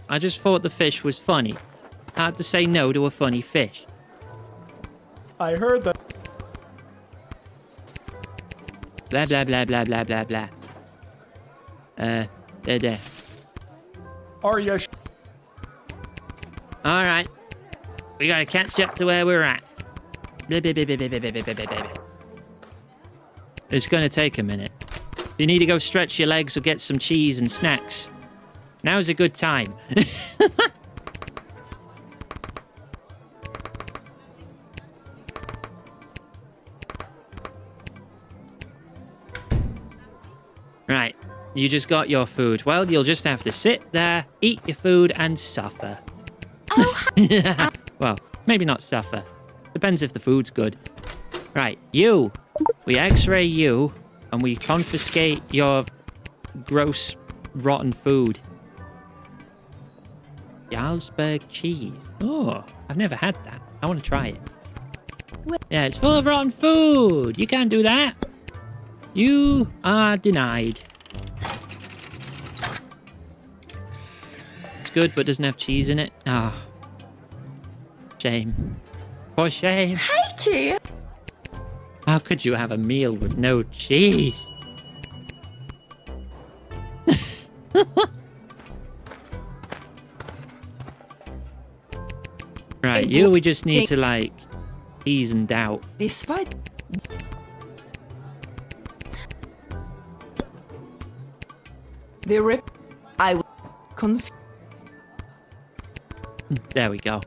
I just thought the fish was funny. Hard to say no to a funny fish. I heard that. Blah, blah, blah, blah, blah, blah, blah. There. Are you Alright. We gotta catch up to where we're at. Blah, blah, blah, blah, blah, blah, blah, blah, blah. It's gonna take a minute. If you need to go stretch your legs or get some cheese and snacks, now's a good time. Right. You just got your food. Well, you'll just have to sit there, eat your food, and suffer. Oh, Well, maybe not suffer. Depends if the food's good. Right, you. We x-ray you, and we confiscate your gross, rotten food. Jarlsberg cheese. Oh, I've never had that. I want to try it. Yeah, it's full of rotten food. You can't do that. You are denied. It's good, but doesn't have cheese in it. Ah. Shame. For shame. hey, kid. How could you have a meal with no cheese? Right, you we just need to, like, ease and doubt. Despite the rip, I will There we go.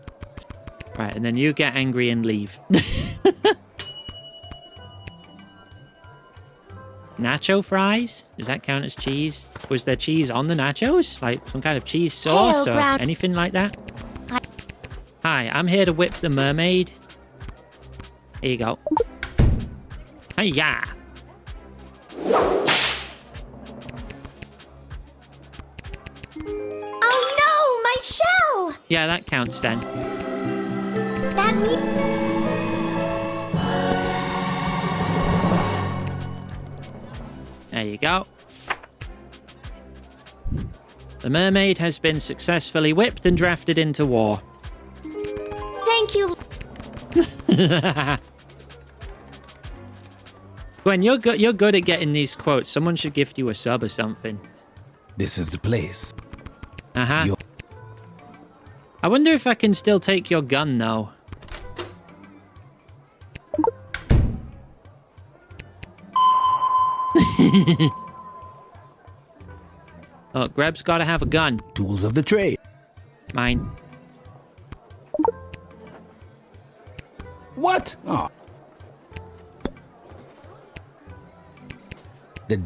Right, and then you get angry and leave. Nacho fries? Does that count as cheese? Was there cheese on the nachos? Like some kind of cheese sauce or anything like that? Hi, I'm here to whip the mermaid. Here you go. Hi-ya! Oh no, my shell! Yeah, that counts then. That There you go. The mermaid has been successfully whipped and drafted into war. Thank you. Gwen, you're good at getting these quotes. Someone should gift you a sub or something. This is the place. Uh-huh. Yo- I wonder if I can still take your gun, though. Oh, Greb's gotta have a gun. Tools of the trade. Mine. What? Oh. The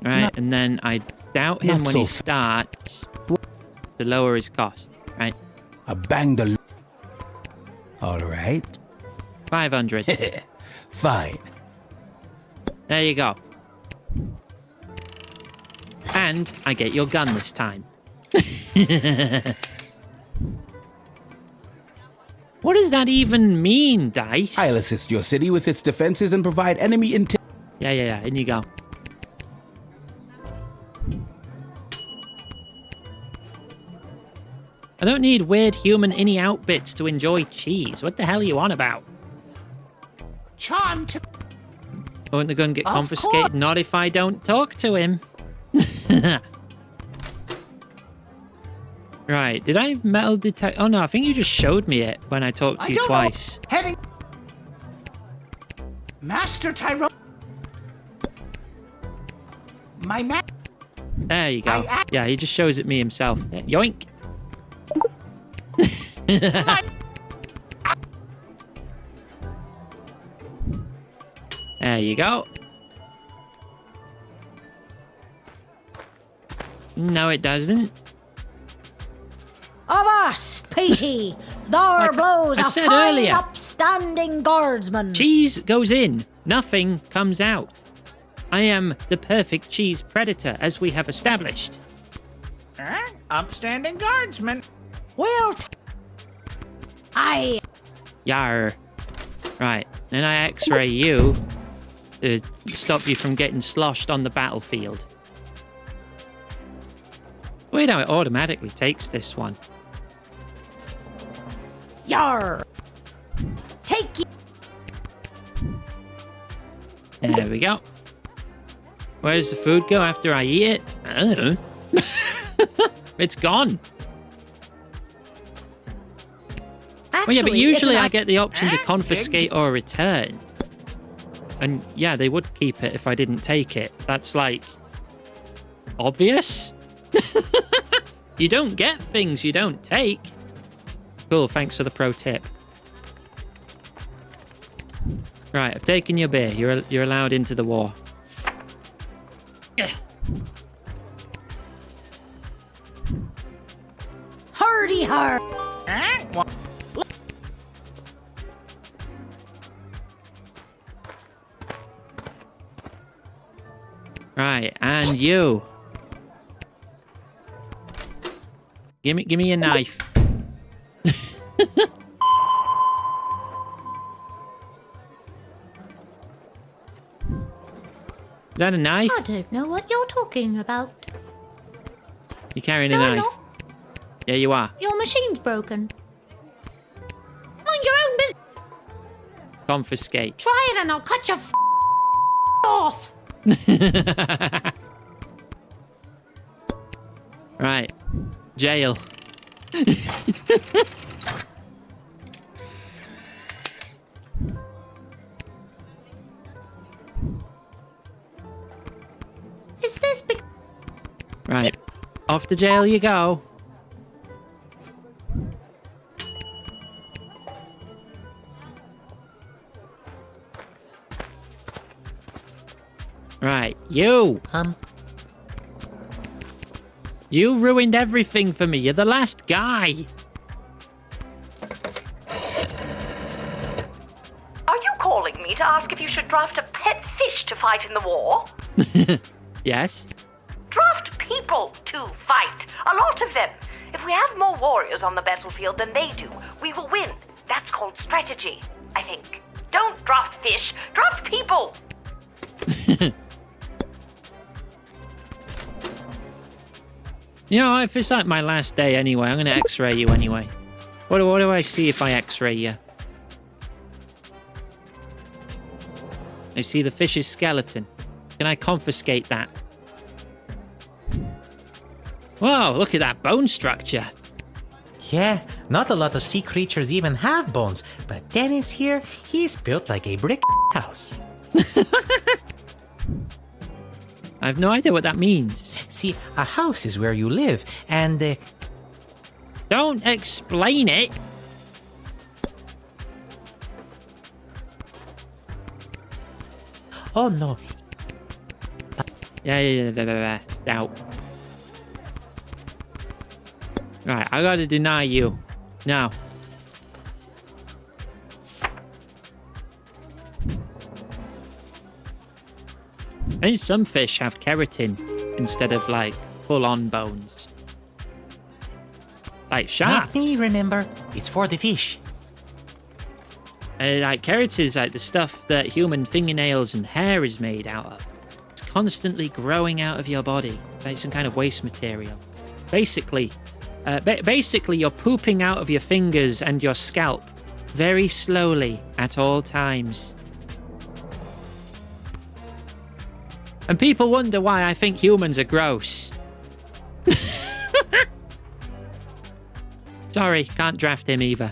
Right, and then I doubt him not when so he fa- starts to lower his cost, right? I banged the. All right. 500. Fine. There you go. And I get your gun this time. What does that even mean, Dice? I'll assist your city with its defenses and provide enemy intel. Yeah. In you go. I don't need weird human in-out bits to enjoy cheese. What the hell are you on about? Charm to. Won't the gun get Of confiscated? course. Not if I don't talk to him. Right, did I metal detect? Oh no, I think you just showed me it when I talked to you don't twice. know. Heading. Master Tyrone. My man. There you go. Yeah, he just shows it me himself. Yeah, yoink. There you go. No, it doesn't. Avast, Petey! There blows I a said fine, earlier. upstanding guardsman. Cheese goes in, nothing comes out. I am the perfect cheese predator, as we have established. Upstanding guardsman. Well, I. Yar. Right, then I x-ray you to stop you from getting sloshed on the battlefield. Weird how it automatically takes this one. Yar. Take you. There we go. Where does the food go after I eat it? I don't know. It's gone. Actually, Well, yeah, but usually it's I an get the option to confiscate or return. And yeah, they would keep it if I didn't take it. That's like obvious. You don't get things you don't take. Cool, thanks for the pro tip. Right, I've taken your beer. You're allowed into the war. Arr. Right, and you. Give me a knife. Is that a knife? I don't know what you're talking about. You're carrying a No, I'm knife. not. Yeah, you are. Your machine's broken. Mind your own business. Confiscate. Try it and I'll cut your off. Right. Jail. Is this big? Right. Off to jail you go. Right. You. You ruined everything for me. You're the last guy. Are you calling me to ask if you should draft a pet fish to fight in the war? Yes. Draft people to fight. A lot of them. If we have more warriors on the battlefield than they do, we will win. That's called strategy, I think. Don't draft fish, draft people. You know, if it's like my last day anyway, I'm going to x-ray you anyway. What do I see if I x-ray you? I see the fish's skeleton. Can I confiscate that? Whoa, look at that bone structure. Yeah, not a lot of sea creatures even have bones, but Dennis here, he's built like a brick house. I have no idea what that means. See, a house is where you live, and Don't explain it. oh no, Yeah. Doubt. Right, I gotta deny you. Now. And some fish have keratin instead of like full-on bones. Like sharks. let me remember, it's for the fish. Like keratin is like the stuff that human fingernails and hair is made out of. It's constantly growing out of your body, like some kind of waste material. Basically, you're pooping out of your fingers and your scalp very slowly at all times. And people wonder why I think humans are gross. Sorry, can't draft him either.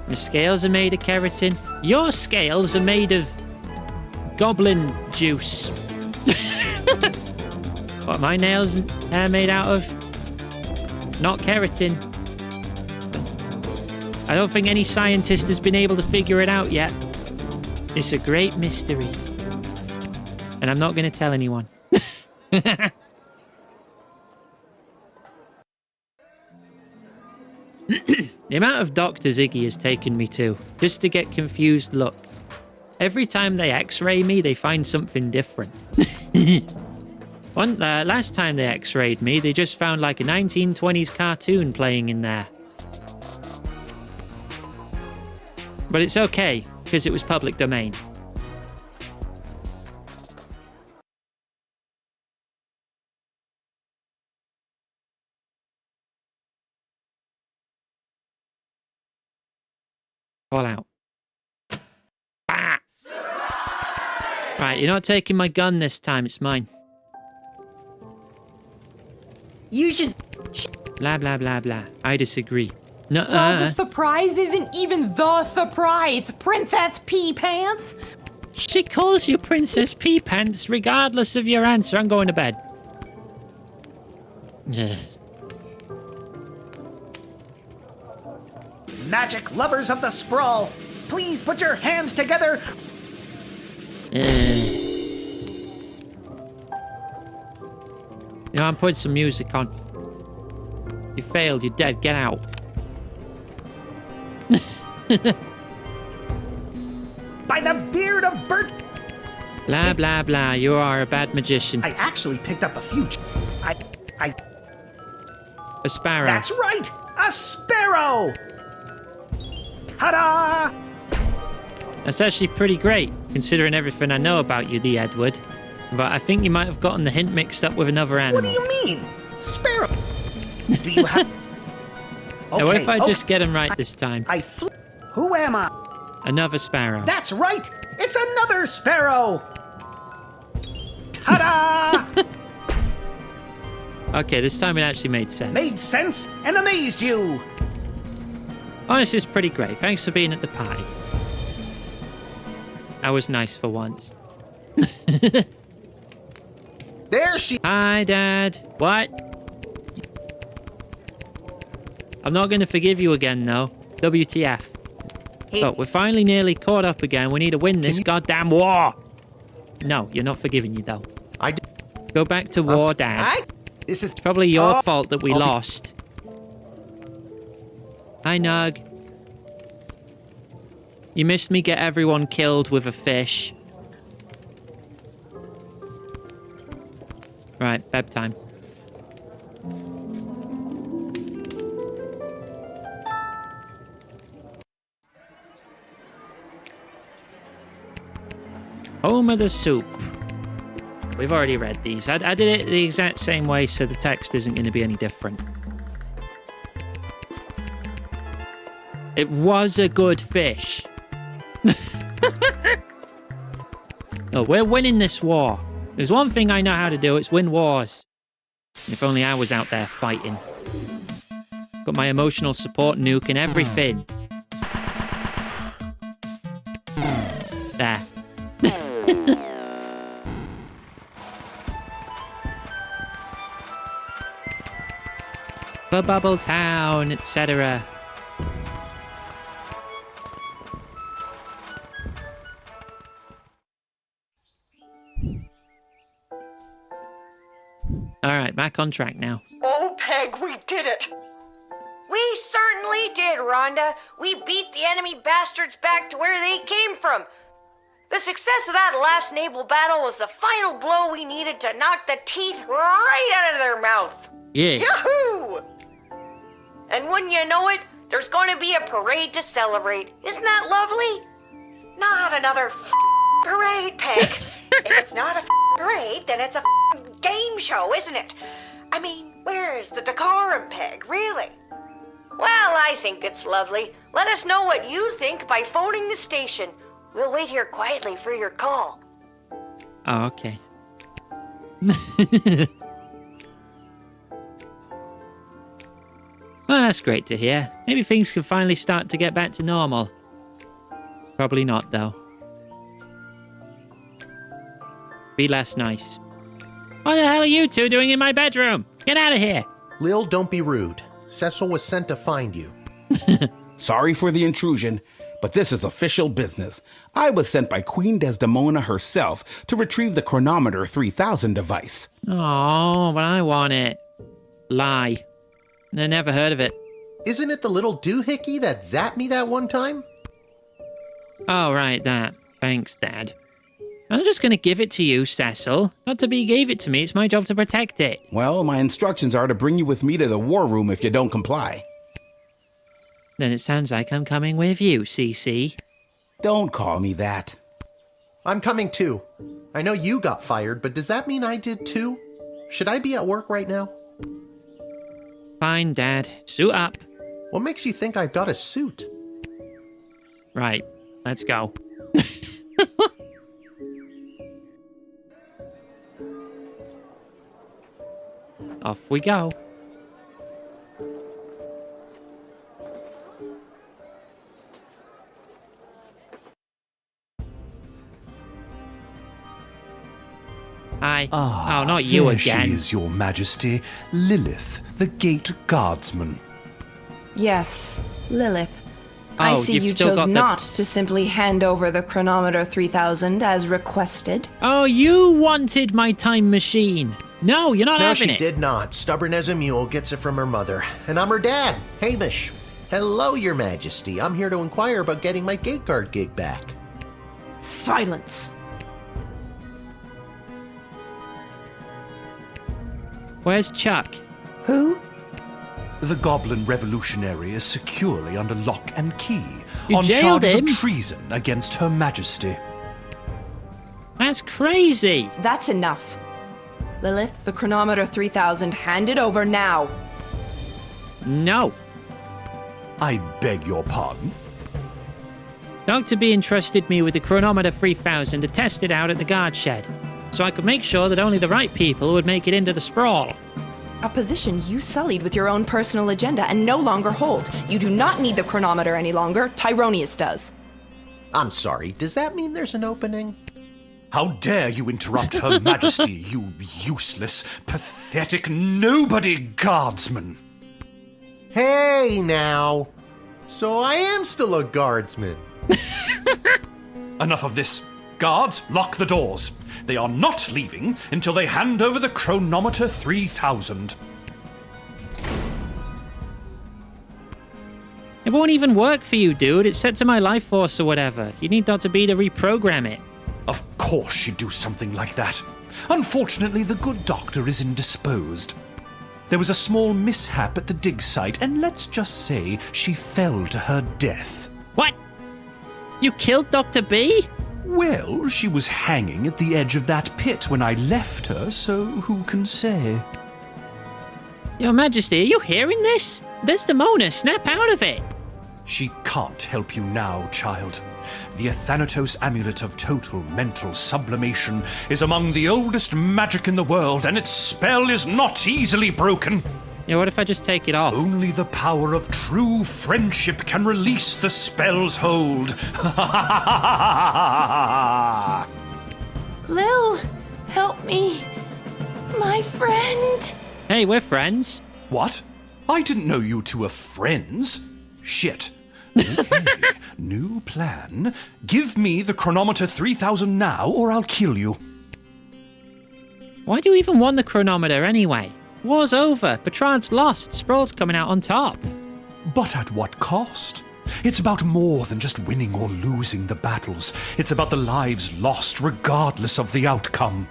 My scales are made of keratin. Your scales are made of goblin juice. What my nails and hair made out of? Not keratin. I don't think any scientist has been able to figure it out yet. It's a great mystery. And I'm not going to tell anyone. The amount of doctors Iggy has taken me to, just to get confused look. Every time they x-ray me, they find something different. Last time they x-rayed me, they just found like a 1920s cartoon playing in there. But it's okay, because it was public domain. Fall out. Ah! Right, you're not taking my gun this time, it's mine. You should. Blah, blah, blah, blah. I disagree. No, Well, the surprise isn't even the surprise, Princess Pea Pants. She calls you Princess Pea Pants regardless of your answer. I'm going to bed. Ugh. magic lovers of the sprawl, please put your hands together. You know, I'm putting some music on. You failed, you're dead, get out. By the beard of Bert. Blah, blah, blah, you are a bad magician. I actually picked up a few. A sparrow. That's right, a sparrow. Ta-da! That's actually pretty great, considering everything I know about you, the Edward. But I think you might have gotten the hint mixed up with another animal. What do you mean? Sparrow? Do you have... Now, what if I just get him right this time? Who am I? Another sparrow. That's right! It's another sparrow! Ta-da! Okay, this time it actually made sense. Made sense and amazed you! Oh, this is pretty great. Thanks for being at the party. I was nice for once. There she... Hi, Dad. What? I'm not going to forgive you again, though. WTF. Look, we're finally nearly caught up again. We need to win this goddamn war. No, you're not forgiving you, though. Go back to war, Dad. This is probably your fault that we lost. Hi, Nug. You missed me get everyone killed with a fish. Right, bedtime. Home of the soup. We've already read these. I did it the exact same way, so the text isn't going to be any different. It was a good fish. Oh, we're winning this war. There's one thing I know how to do, it's win wars. If only I was out there fighting. Got my emotional support nuke and everything. There. For Bubble Town, etc. Alright, back on track now. Oh, Peg, we did it! We certainly did, Rhonda. We beat the enemy bastards back to where they came from. The success of that last naval battle was the final blow we needed to knock the teeth right out of their mouth. Yeah. Yahoo! And wouldn't you know it, there's going to be a parade to celebrate. Isn't that lovely? Not another parade, Peg. If it's not a parade, then it's a game show, isn't it? I mean, where's the decorum, Peg, really? Well, I think it's lovely. Let us know what you think by phoning the station. We'll wait here quietly for your call. Oh, okay. Well, that's great to hear. Maybe things can finally start to get back to normal. Probably not, though. Be less nice. What the hell are you two doing in my bedroom? Get out of here! Lil, don't be rude. Cecil was sent to find you. Sorry for the intrusion, but this is official business. I was sent by Queen Desdemona herself to retrieve the Chronometer 3000 device. Oh, but I want it. Lie. I never heard of it. Isn't it the little doohickey that zapped me that one time? Oh, right, that. Thanks, Dad. I'm just going to give it to you, Cecil. Not to be gave it to me, it's my job to protect it. Well, my instructions are to bring you with me to the war room if you don't comply. Then it sounds like I'm coming with you, CC. Don't call me that. I'm coming too. I know you got fired, but does that mean I did too? Should I be at work right now? Fine, Dad. Suit up. What makes you think I've got a suit? Right, let's go. Off we go. Hi. Oh, not you there again. She is, Your Majesty, Lilith, the Gate Guardsman. Yes, Lilith. I see you've you still chose got the- not to simply hand over the chronometer 3000 as requested. Oh, you wanted my time machine. No, you're not No, having she it. did not. Stubborn as a mule, gets it from her mother. And I'm her dad, Hamish. Hello, Your Majesty. I'm here to inquire about getting my gate guard gig back. Silence. Where's Chuck? Who? The Goblin Revolutionary is securely under lock and key You on jailed charges him? of treason against Her Majesty. That's crazy. That's enough. Lilith, the chronometer 3000 handed over now. No. I beg your pardon? Dr. B entrusted me with the chronometer 3000 to test it out at the guard shed, so I could make sure that only the right people would make it into the sprawl. A position you sullied with your own personal agenda and no longer hold. You do not need the chronometer any longer. Tyronius does. I'm sorry, does that mean there's an opening? How dare you interrupt Her Majesty, you useless, pathetic nobody guardsman! Hey, now. So I am still a guardsman. Enough of this. Guards, lock the doors. They are not leaving until they hand over the chronometer 3000. It won't even work for you, dude. It's set to my life force or whatever. You need Dr. B to reprogram it. Of course she'd do something like that. Unfortunately, the good doctor is indisposed. There was a small mishap at the dig site, and let's just say she fell to her death. What? You killed Dr. B? Well, she was hanging at the edge of that pit when I left her, so who can say? Your Majesty, are you hearing this? Desdemona, snap out of it. She can't help you now, child. The Athanatos amulet of total mental sublimation is among the oldest magic in the world, and its spell is not easily broken. Yeah, what if I just take it off? Only the power of true friendship can release the spell's hold. Lil, help me. My friend. Hey, we're friends. What? I didn't know you two were friends. Shit. Okay. New plan. Give me the chronometer 3000 now, or I'll kill you. Why do you even want the chronometer anyway? War's over. Bertrand's lost. Sprawl's coming out on top. But at what cost? It's about more than just winning or losing the battles. It's about the lives lost regardless of the outcome.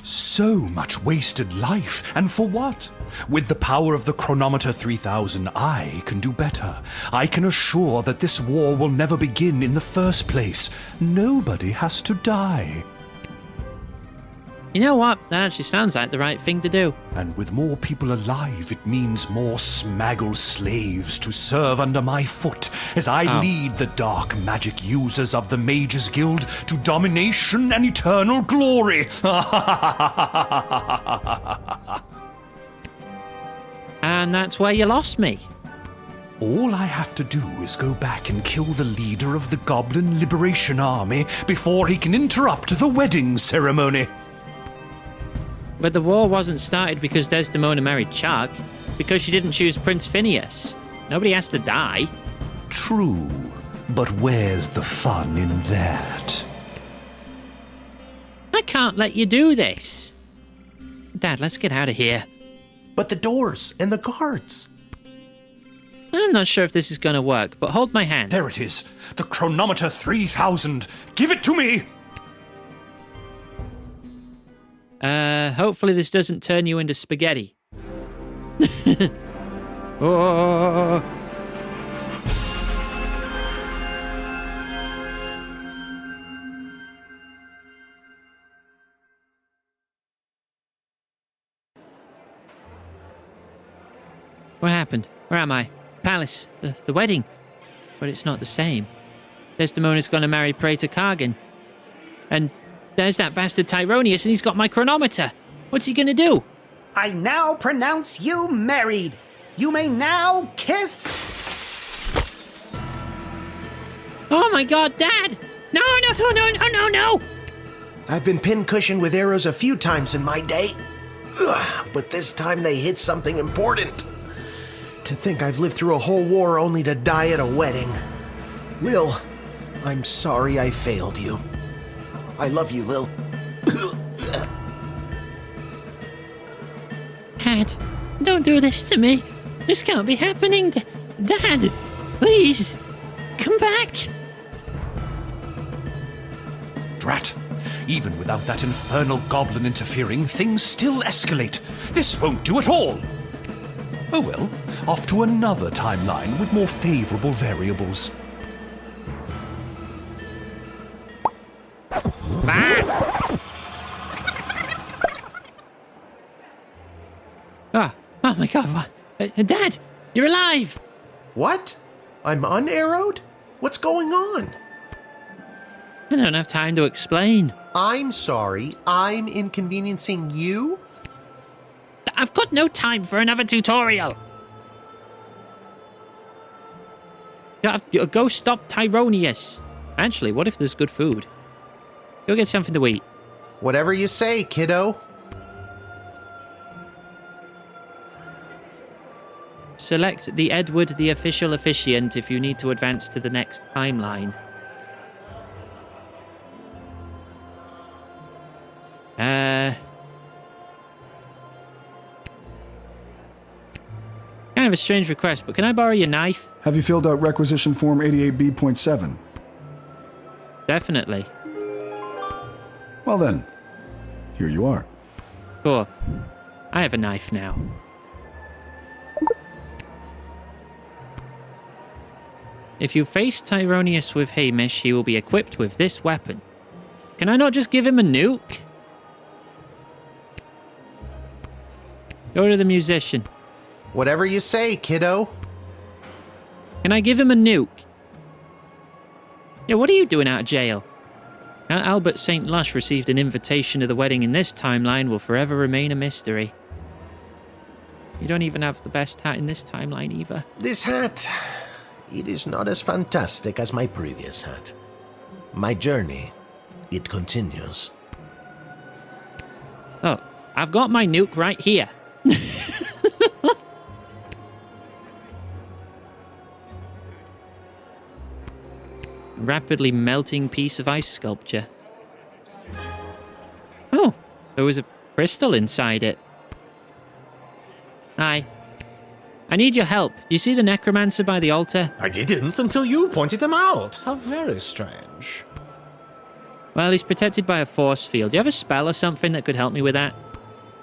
So much wasted life, and for what? With the power of the chronometer 3000, I can do better. I can assure that this war will never begin in the first place. Nobody has to die. You know what? That actually sounds like the right thing to do. And with more people alive, it means more smaggle slaves to serve under my foot as I lead the dark magic users of the Mages Guild to domination and eternal glory. And that's where you lost me. All I have to do is go back and kill the leader of the Goblin Liberation Army before he can interrupt the wedding ceremony. But the war wasn't started because Desdemona married Chuck, because she didn't choose Prince Phineas. Nobody has to die. True, but where's the fun in that? I can't let you do this. Dad, let's get out of here. But the doors and the guards. I'm not sure if this is going to work, but hold my hand. There it is. The chronometer 3000. Give it to me! Hopefully this doesn't turn you into spaghetti. Oh. What happened? Where am I? Palace. The wedding. But it's not the same. Desdemona's gonna marry Praetor Kargan. And there's that bastard Tyronius, and he's got my chronometer. What's he gonna do? I now pronounce you married. You may now kiss. Oh my god, Dad! No, no, no, no, no, no, no! I've been pincushioned with arrows a few times in my day. Ugh, but this time they hit something important. To think I've lived through a whole war only to die at a wedding. Lil, I'm sorry I failed you. I love you, Lil. Dad, don't do this to me. This can't be happening. Dad, please, come back. Drat. Even without that infernal goblin interfering, things still escalate. This won't do at all. Oh well, off to another timeline with more favorable variables. Oh my god, what? Dad, you're alive! What? I'm unarrowed? What's going on? I don't have time to explain. I'm sorry, I'm inconveniencing you? I've got no time for another tutorial. Go stop Tyronius. Actually, what if there's good food? Go get something to eat. Whatever you say, kiddo. Select the Edward the official officiant if you need to advance to the next timeline. Kind of a strange request, but can I borrow your knife? Have you filled out requisition form 88B.7? Definitely. Well then, here you are. Cool. I have a knife now. If you face Tyronius with Hamish, he will be equipped with this weapon. Can I not just give him a nuke? Go to the musician. Whatever you say, kiddo. Can I give him a nuke? Yeah, what are you doing out of jail? How Albert St. Lush received an invitation to the wedding in this timeline will forever remain a mystery. You don't even have the best hat in this timeline either. This hat, it is not as fantastic as my previous hat. My journey, it continues. Oh, I've got my nuke right here. Rapidly melting piece of ice sculpture. Oh, there was a crystal inside it. Hi. I need your help. You see the necromancer by the altar? I didn't until you pointed him out. How very strange. Well, he's protected by a force field. Do you have a spell or something that could help me with that?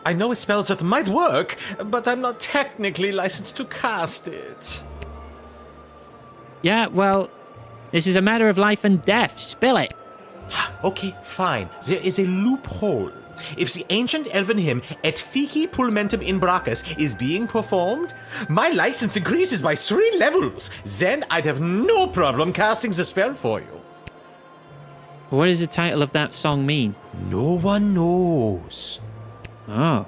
I know spells that might work, but I'm not technically licensed to cast it. Yeah, well, this is a matter of life and death. Spill it. Okay, fine. There is a loophole. If the ancient elven hymn Et Fici Pulmentum in Brachus is being performed, my license increases by 3 levels. Then I'd have no problem casting the spell for you. What does the title of that song mean? No one knows. Oh,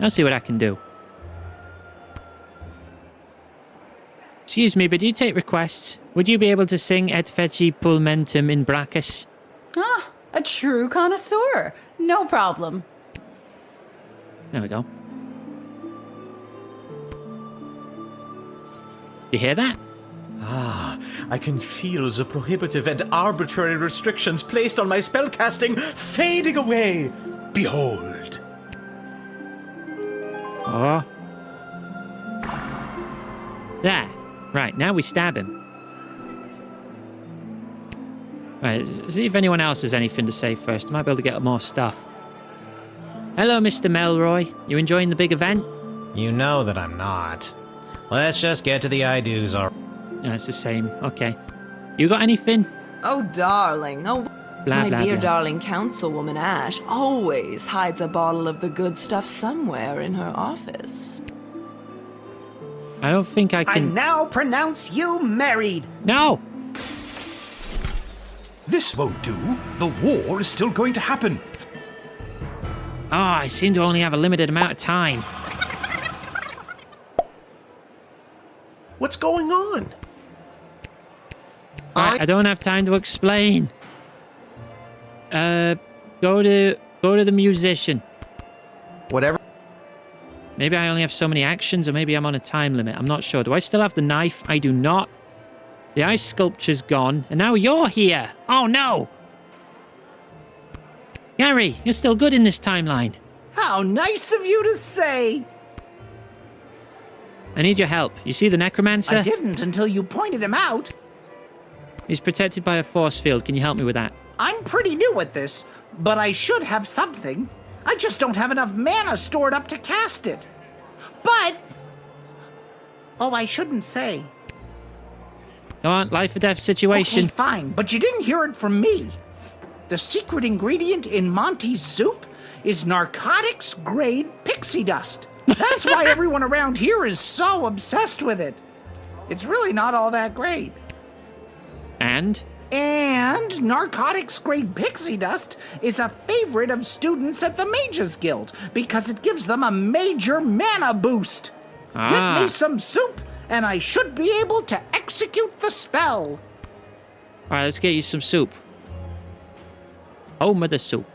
I'll see what I can do. Excuse me, but do you take requests? Would you be able to sing Et Feci Pulmentum in Brachus? Ah, a true connoisseur. No problem. There we go. You hear that? Ah, I can feel the prohibitive and arbitrary restrictions placed on my spellcasting fading away. Behold. Oh. There. Right, now we stab him. Right, see if anyone else has anything to say first. I might be able to get more stuff. Hello, Mr. Melroy. You enjoying the big event? You know that I'm not. Let's just get to the I-do's. No, it's the same. Okay. You got anything? Oh, darling. Oh, Blah, my blah, dear blah. darling Councilwoman Ash always hides a bottle of the good stuff somewhere in her office. I don't think I I can... now pronounce you married. No! This won't do. The war is still going to happen. Oh, I seem to only have a limited amount of time. What's going on? Right, I don't have time to explain. Go to the musician. Whatever. Maybe I only have so many actions, or maybe I'm on a time limit. I'm not sure. Do I still have the knife? I do not. The ice sculpture's gone, and now you're here. Oh, no. Gary, you're still good in this timeline. How nice of you to say. I need your help. You see the necromancer? I didn't until you pointed him out. He's protected by a force field. Can you help me with that? I'm pretty new at this, but I should have something. I just don't have enough mana stored up to cast it. But... Oh, I shouldn't say. Go on, life or death situation. Okay, fine, but you didn't hear it from me. The secret ingredient in Monty's soup is narcotics-grade pixie dust. That's why everyone around here is so obsessed with it. It's really not all that great. And narcotics-grade pixie dust is a favorite of students at the Mages Guild because it gives them a major mana boost. Get me some soup, and I should be able to execute the spell. All right, let's get you some soup. Home of the soup.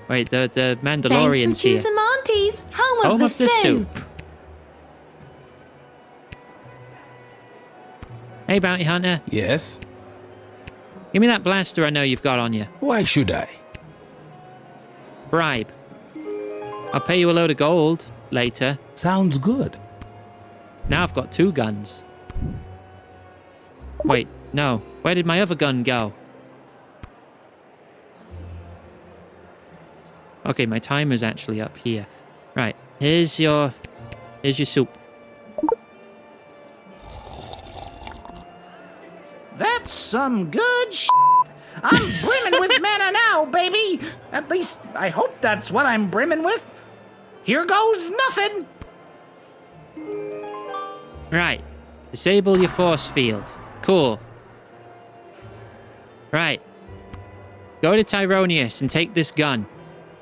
Wait, the Mandalorian's here. Thanks for choosing Monty's. Home of the soup. Hey, Bounty Hunter. Yes? Give me that blaster I know you've got on you. Why should I? Bribe. I'll pay you a load of gold later. Sounds good. Now I've got 2 guns. Wait, no. Where did my other gun go? Okay, my timer's actually up here. Right, here's your soup. That's some good shit. I'm brimming with mana now, baby. At least, I hope that's what I'm brimming with. Here goes nothing. Right. Disable your force field. Cool. Right. Go to Tyronius and take this gun.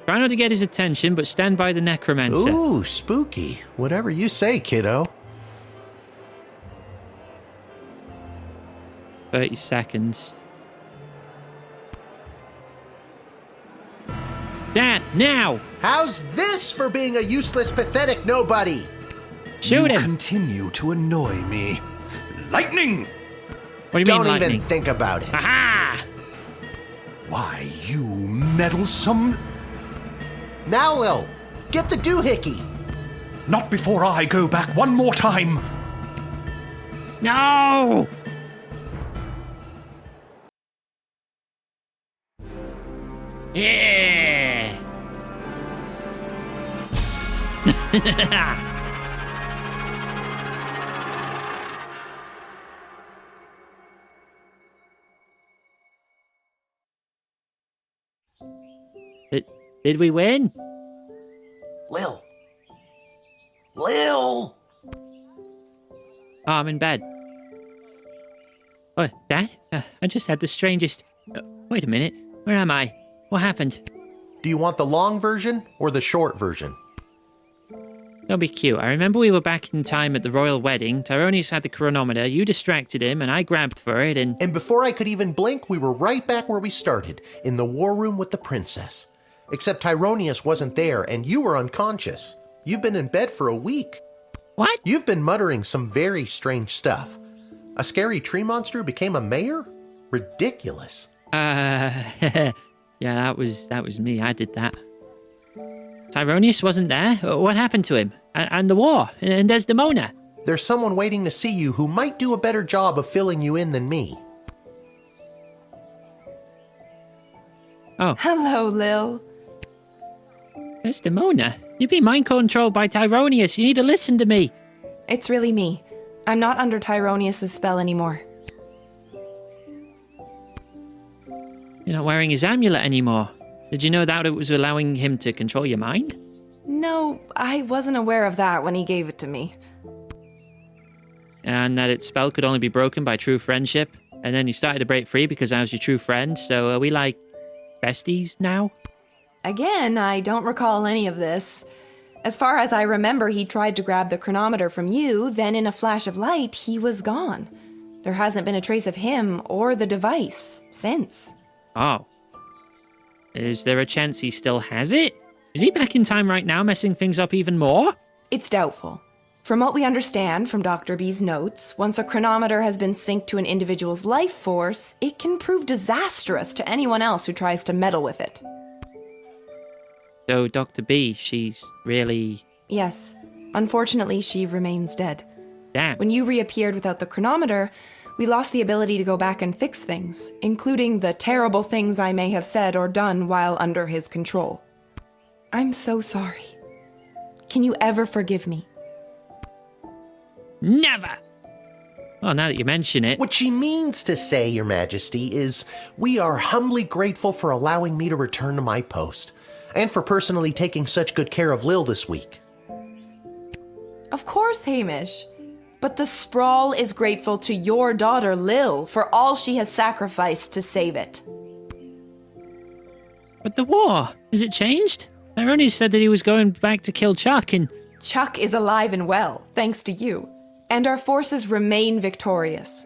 Try not to get his attention, but stand by the necromancer. Ooh, spooky. Whatever you say, kiddo. 30 seconds. Dad, now! How's this for being a useless, pathetic nobody? Shoot him! You continue to annoy me. Lightning! What do you Don't mean, lightning? even think about it. Aha! Why, you meddlesome... Now, Lil, get the doohickey. Not before I go back one more time. No! Yeah! Did we win? Lil. Lil! Oh, I'm in bed. Oh, Dad? I just had the strangest... wait a minute. Where am I? What happened? Do you want the long version or the short version? Don't be cute. I remember we were back in time at the royal wedding. Tyronius had the chronometer, you distracted him, and I grabbed for it, and... And before I could even blink, we were right back where we started, in the war room with the princess. Except Tyronius wasn't there, and you were unconscious. You've been in bed for a week. What? You've been muttering some very strange stuff. A scary tree monster became a mayor? Ridiculous. Yeah, that was me. I did that. Tyronius wasn't there. What happened to him? And the war? And Desdemona? There's someone waiting to see you who might do a better job of filling you in than me. Oh. Hello, Lil. Desdemona? You've been mind-controlled by Tyronius. You need to listen to me. It's really me. I'm not under Tyronius' spell anymore. You're not wearing his amulet anymore. Did you know that it was allowing him to control your mind? No, I wasn't aware of that when he gave it to me. And that its spell could only be broken by true friendship. And then you started to break free because I was your true friend. So are we like besties now? Again, I don't recall any of this. As far as I remember, he tried to grab the chronometer from you, then in a flash of light, he was gone. There hasn't been a trace of him or the device since. Oh. Is there a chance he still has it? Is he back in time right now, messing things up even more? It's doubtful. From what we understand from Dr. B's notes, once a chronometer has been synced to an individual's life force, it can prove disastrous to anyone else who tries to meddle with it. So Dr. B, she's really... Yes. Unfortunately, she remains dead. Damn. When you reappeared without the chronometer, we lost the ability to go back and fix things, including the terrible things I may have said or done while under his control. I'm so sorry. Can you ever forgive me? Never! Well, now that you mention it... What she means to say, Your Majesty, is we are humbly grateful for allowing me to return to my post, and for personally taking such good care of Lil this week. Of course, Hamish. But the Sprawl is grateful to your daughter, Lil, for all she has sacrificed to save it. But the war, has it changed? Tyrone said that he was going back to kill Chuck and... Chuck is alive and well, thanks to you. And our forces remain victorious.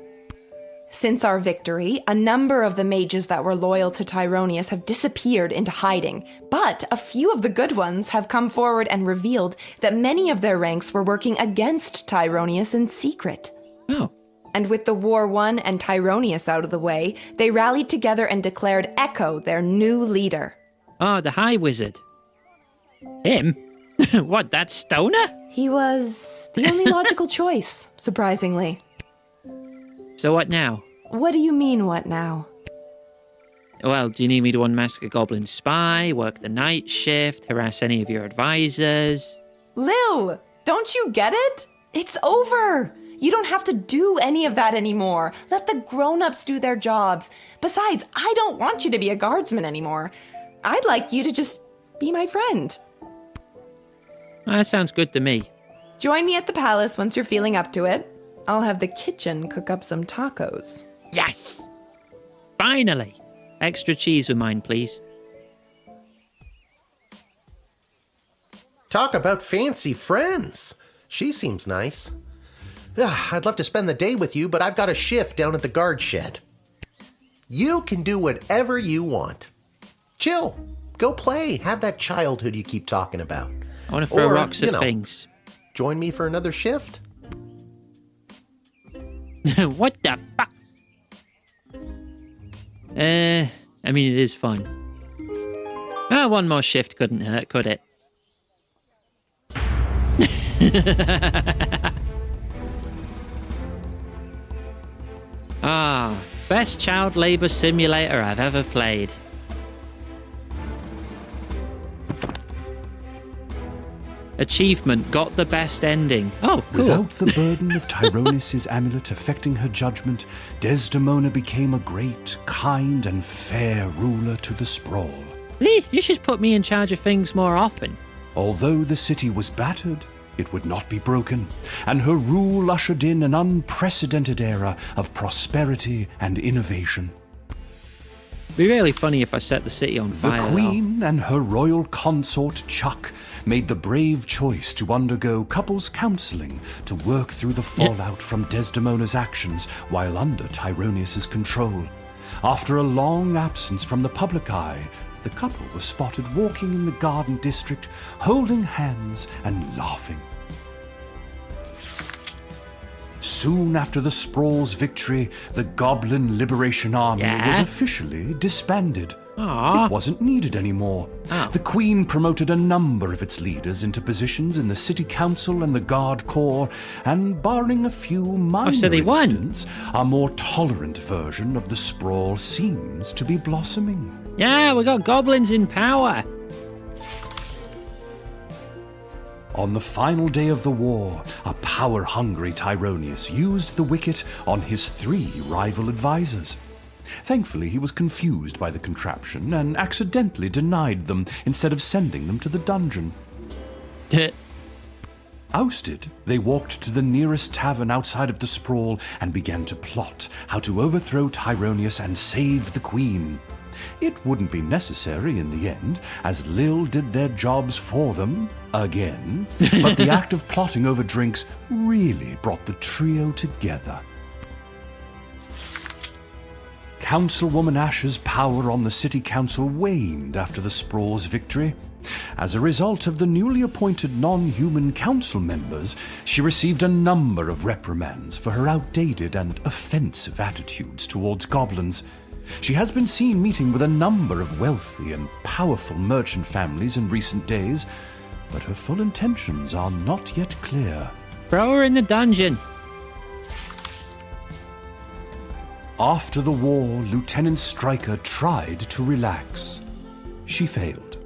Since our victory, a number of the mages that were loyal to Tyronius have disappeared into hiding, but a few of the good ones have come forward and revealed that many of their ranks were working against Tyronius in secret. Oh. And with the war won and Tyronius out of the way, they rallied together and declared Echo their new leader. Oh, the High Wizard. Him? What, that stoner? He was the only logical choice, surprisingly. So what now? What do you mean, what now? Well, do you need me to unmask a goblin spy, work the night shift, harass any of your advisors? Lil, don't you get it? It's over. You don't have to do any of that anymore. Let the grown-ups do their jobs. Besides, I don't want you to be a guardsman anymore. I'd like you to just be my friend. That sounds good to me. Join me at the palace once you're feeling up to it. I'll have the kitchen cook up some tacos. Yes! Finally! Extra cheese with mine, please. Talk about fancy friends. She seems nice. I'd love to spend the day with you, but I've got a shift down at the guard shed. You can do whatever you want. Chill. Go play. Have that childhood you keep talking about. I want to throw rocks at things. Join me for another shift? What the fuck? I mean, it is fun. One more shift couldn't hurt, could it? Best child labor simulator I've ever played. Achievement, got the best ending. Oh, cool. Without the burden of Tyronius' amulet affecting her judgment, Desdemona became a great, kind, and fair ruler to the sprawl. Lee, you should put me in charge of things more often. Although the city was battered, it would not be broken, and her rule ushered in an unprecedented era of prosperity and innovation. It'd be really funny if I set the city on fire. The Queen and her royal consort Chuck made the brave choice to undergo couples counseling to work through the fallout from Desdemona's actions while under Tyronius' control. After a long absence from the public eye, the couple was spotted walking in the garden district, holding hands and laughing. Soon after the Sprawl's victory, the Goblin Liberation Army was officially disbanded. Aww. It wasn't needed anymore. The Queen promoted a number of its leaders into positions in the City Council and the Guard Corps, and barring a few minor incidents, a more tolerant version of the Sprawl seems to be blossoming. Yeah, we got goblins in power. On the final day of the war, a power-hungry Tyronius used the wicket on his 3 rival advisors. Thankfully, he was confused by the contraption and accidentally denied them instead of sending them to the dungeon. Ousted, they walked to the nearest tavern outside of the Sprawl and began to plot how to overthrow Tyronius and save the Queen. It wouldn't be necessary in the end, as Lil did their jobs for them, again, but the act of plotting over drinks really brought the trio together. Councilwoman Ash's power on the city council waned after the Sprawl's victory. As a result of the newly appointed non-human council members, she received a number of reprimands for her outdated and offensive attitudes towards goblins. She has been seen meeting with a number of wealthy and powerful merchant families in recent days, but her full intentions are not yet clear. Throw her in the dungeon. After the war, Lieutenant Stryker tried to relax. She failed.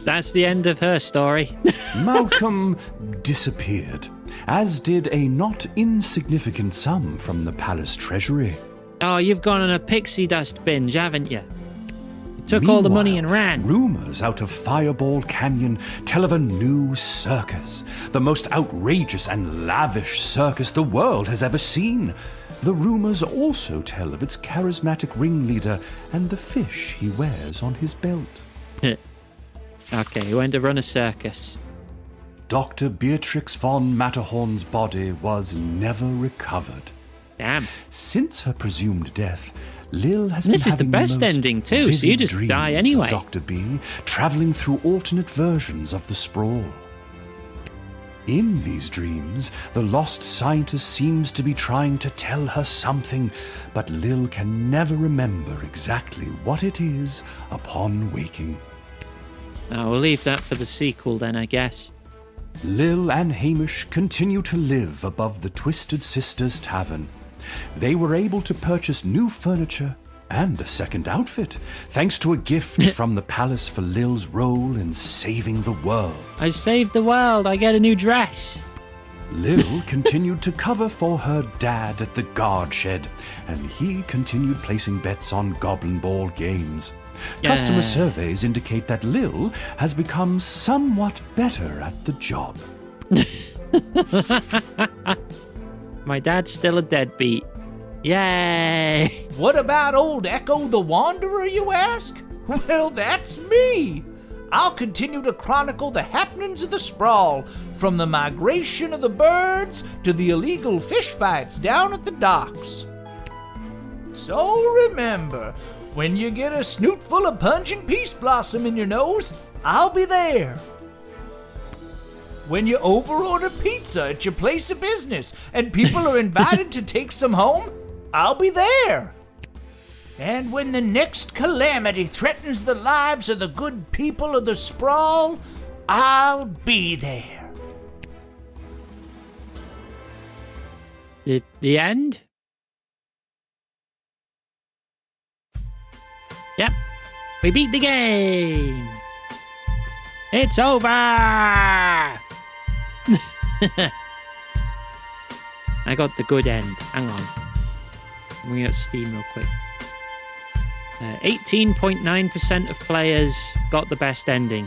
That's the end of her story. Malcolm disappeared, as did a not insignificant sum from the palace treasury. Oh, you've gone on a pixie dust binge, haven't you? Took all the money and ran. Rumors out of Fireball Canyon tell of a new circus, the most outrageous and lavish circus the world has ever seen. The rumors also tell of its charismatic ringleader and the fish he wears on his belt. Okay, he went to run a circus. Dr. Beatrix von Matterhorn's body was never recovered. Damn. Since her presumed death, Lil has This been is the having best most ending too, so you vivid just dreams die of anyway. Dr. B, traveling through alternate versions of the sprawl. In these dreams, the lost scientist seems to be trying to tell her something, but Lil can never remember exactly what it is upon waking. Now we'll leave that for the sequel then, I guess. Lil and Hamish continue to live above the Twisted Sisters Tavern. They were able to purchase new furniture and a second outfit, thanks to a gift from the palace for Lil's role in saving the world. I saved the world, I get a new dress. Lil continued to cover for her dad at the guard shed, and he continued placing bets on Goblin Ball games. Customer Yeah. surveys indicate that Lil has become somewhat better at the job. My dad's still a deadbeat. Yay! What about old Echo the Wanderer, you ask? Well, that's me. I'll continue to chronicle the happenings of the sprawl, from the migration of the birds to the illegal fish fights down at the docks. So remember, when you get a snoot full of pungent peace blossom in your nose, I'll be there. When you overorder pizza at your place of business and people are invited to take some home, I'll be there. And when the next calamity threatens the lives of the good people of the sprawl, I'll be there. The end? Yep. We beat the game. It's over. I got the good end. Hang on. I'm going to get Steam real quick. 18.9% of players got the best ending,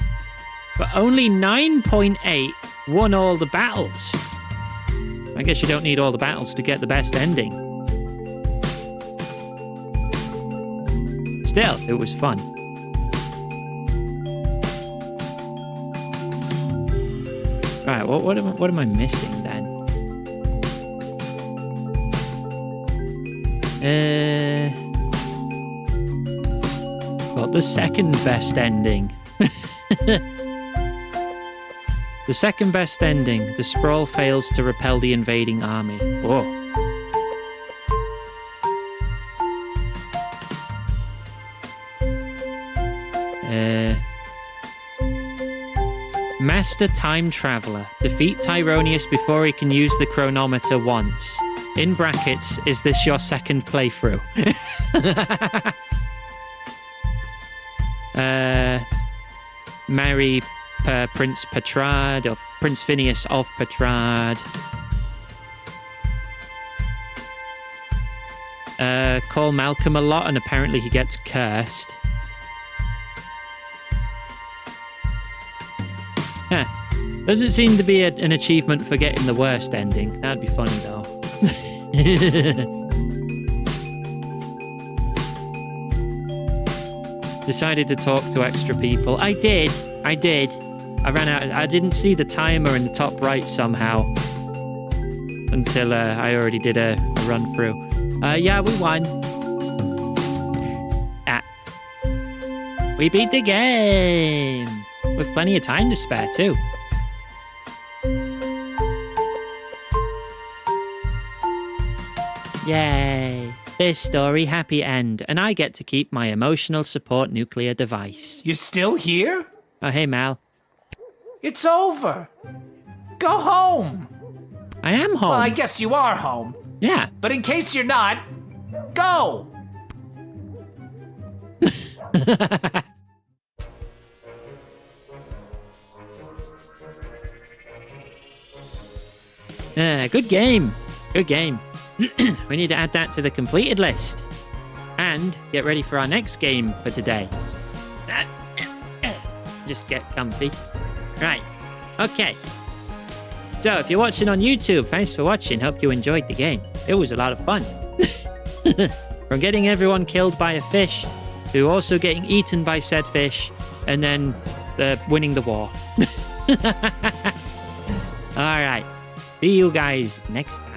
but only 9.8 won all the battles. I guess you don't need all the battles to get the best ending. Still, it was fun. Right, what am I missing then? Got the second best ending. The second best ending. The sprawl fails to repel the invading army. Whoa. Master Time Traveler. Defeat Tyronius before he can use the chronometer once. In brackets, is this your second playthrough? Marry Prince Petrad, or Prince Phineas of Petrad. Call Malcolm a lot and apparently he gets cursed. Huh. Doesn't seem to be an achievement for getting the worst ending. That'd be funny though. Decided to talk to extra people. I did. I ran out. I didn't see the timer in the top right somehow until I already did a run through. Yeah, we won. We beat the game. With plenty of time to spare, too. Yay. This story happy end, and I get to keep my emotional support nuclear device. You're still here? Oh, hey, Mal. It's over. Go home. I am home. Well, I guess you are home. Yeah. But in case you're not, go. Good game. Good game. We need to add that to the completed list. And get ready for our next game for today. Just get comfy. Right. Okay. So, if you're watching on YouTube, thanks for watching. Hope you enjoyed the game. It was a lot of fun. From getting everyone killed by a fish, to also getting eaten by said fish, and then winning the war. Alright. See you guys next time.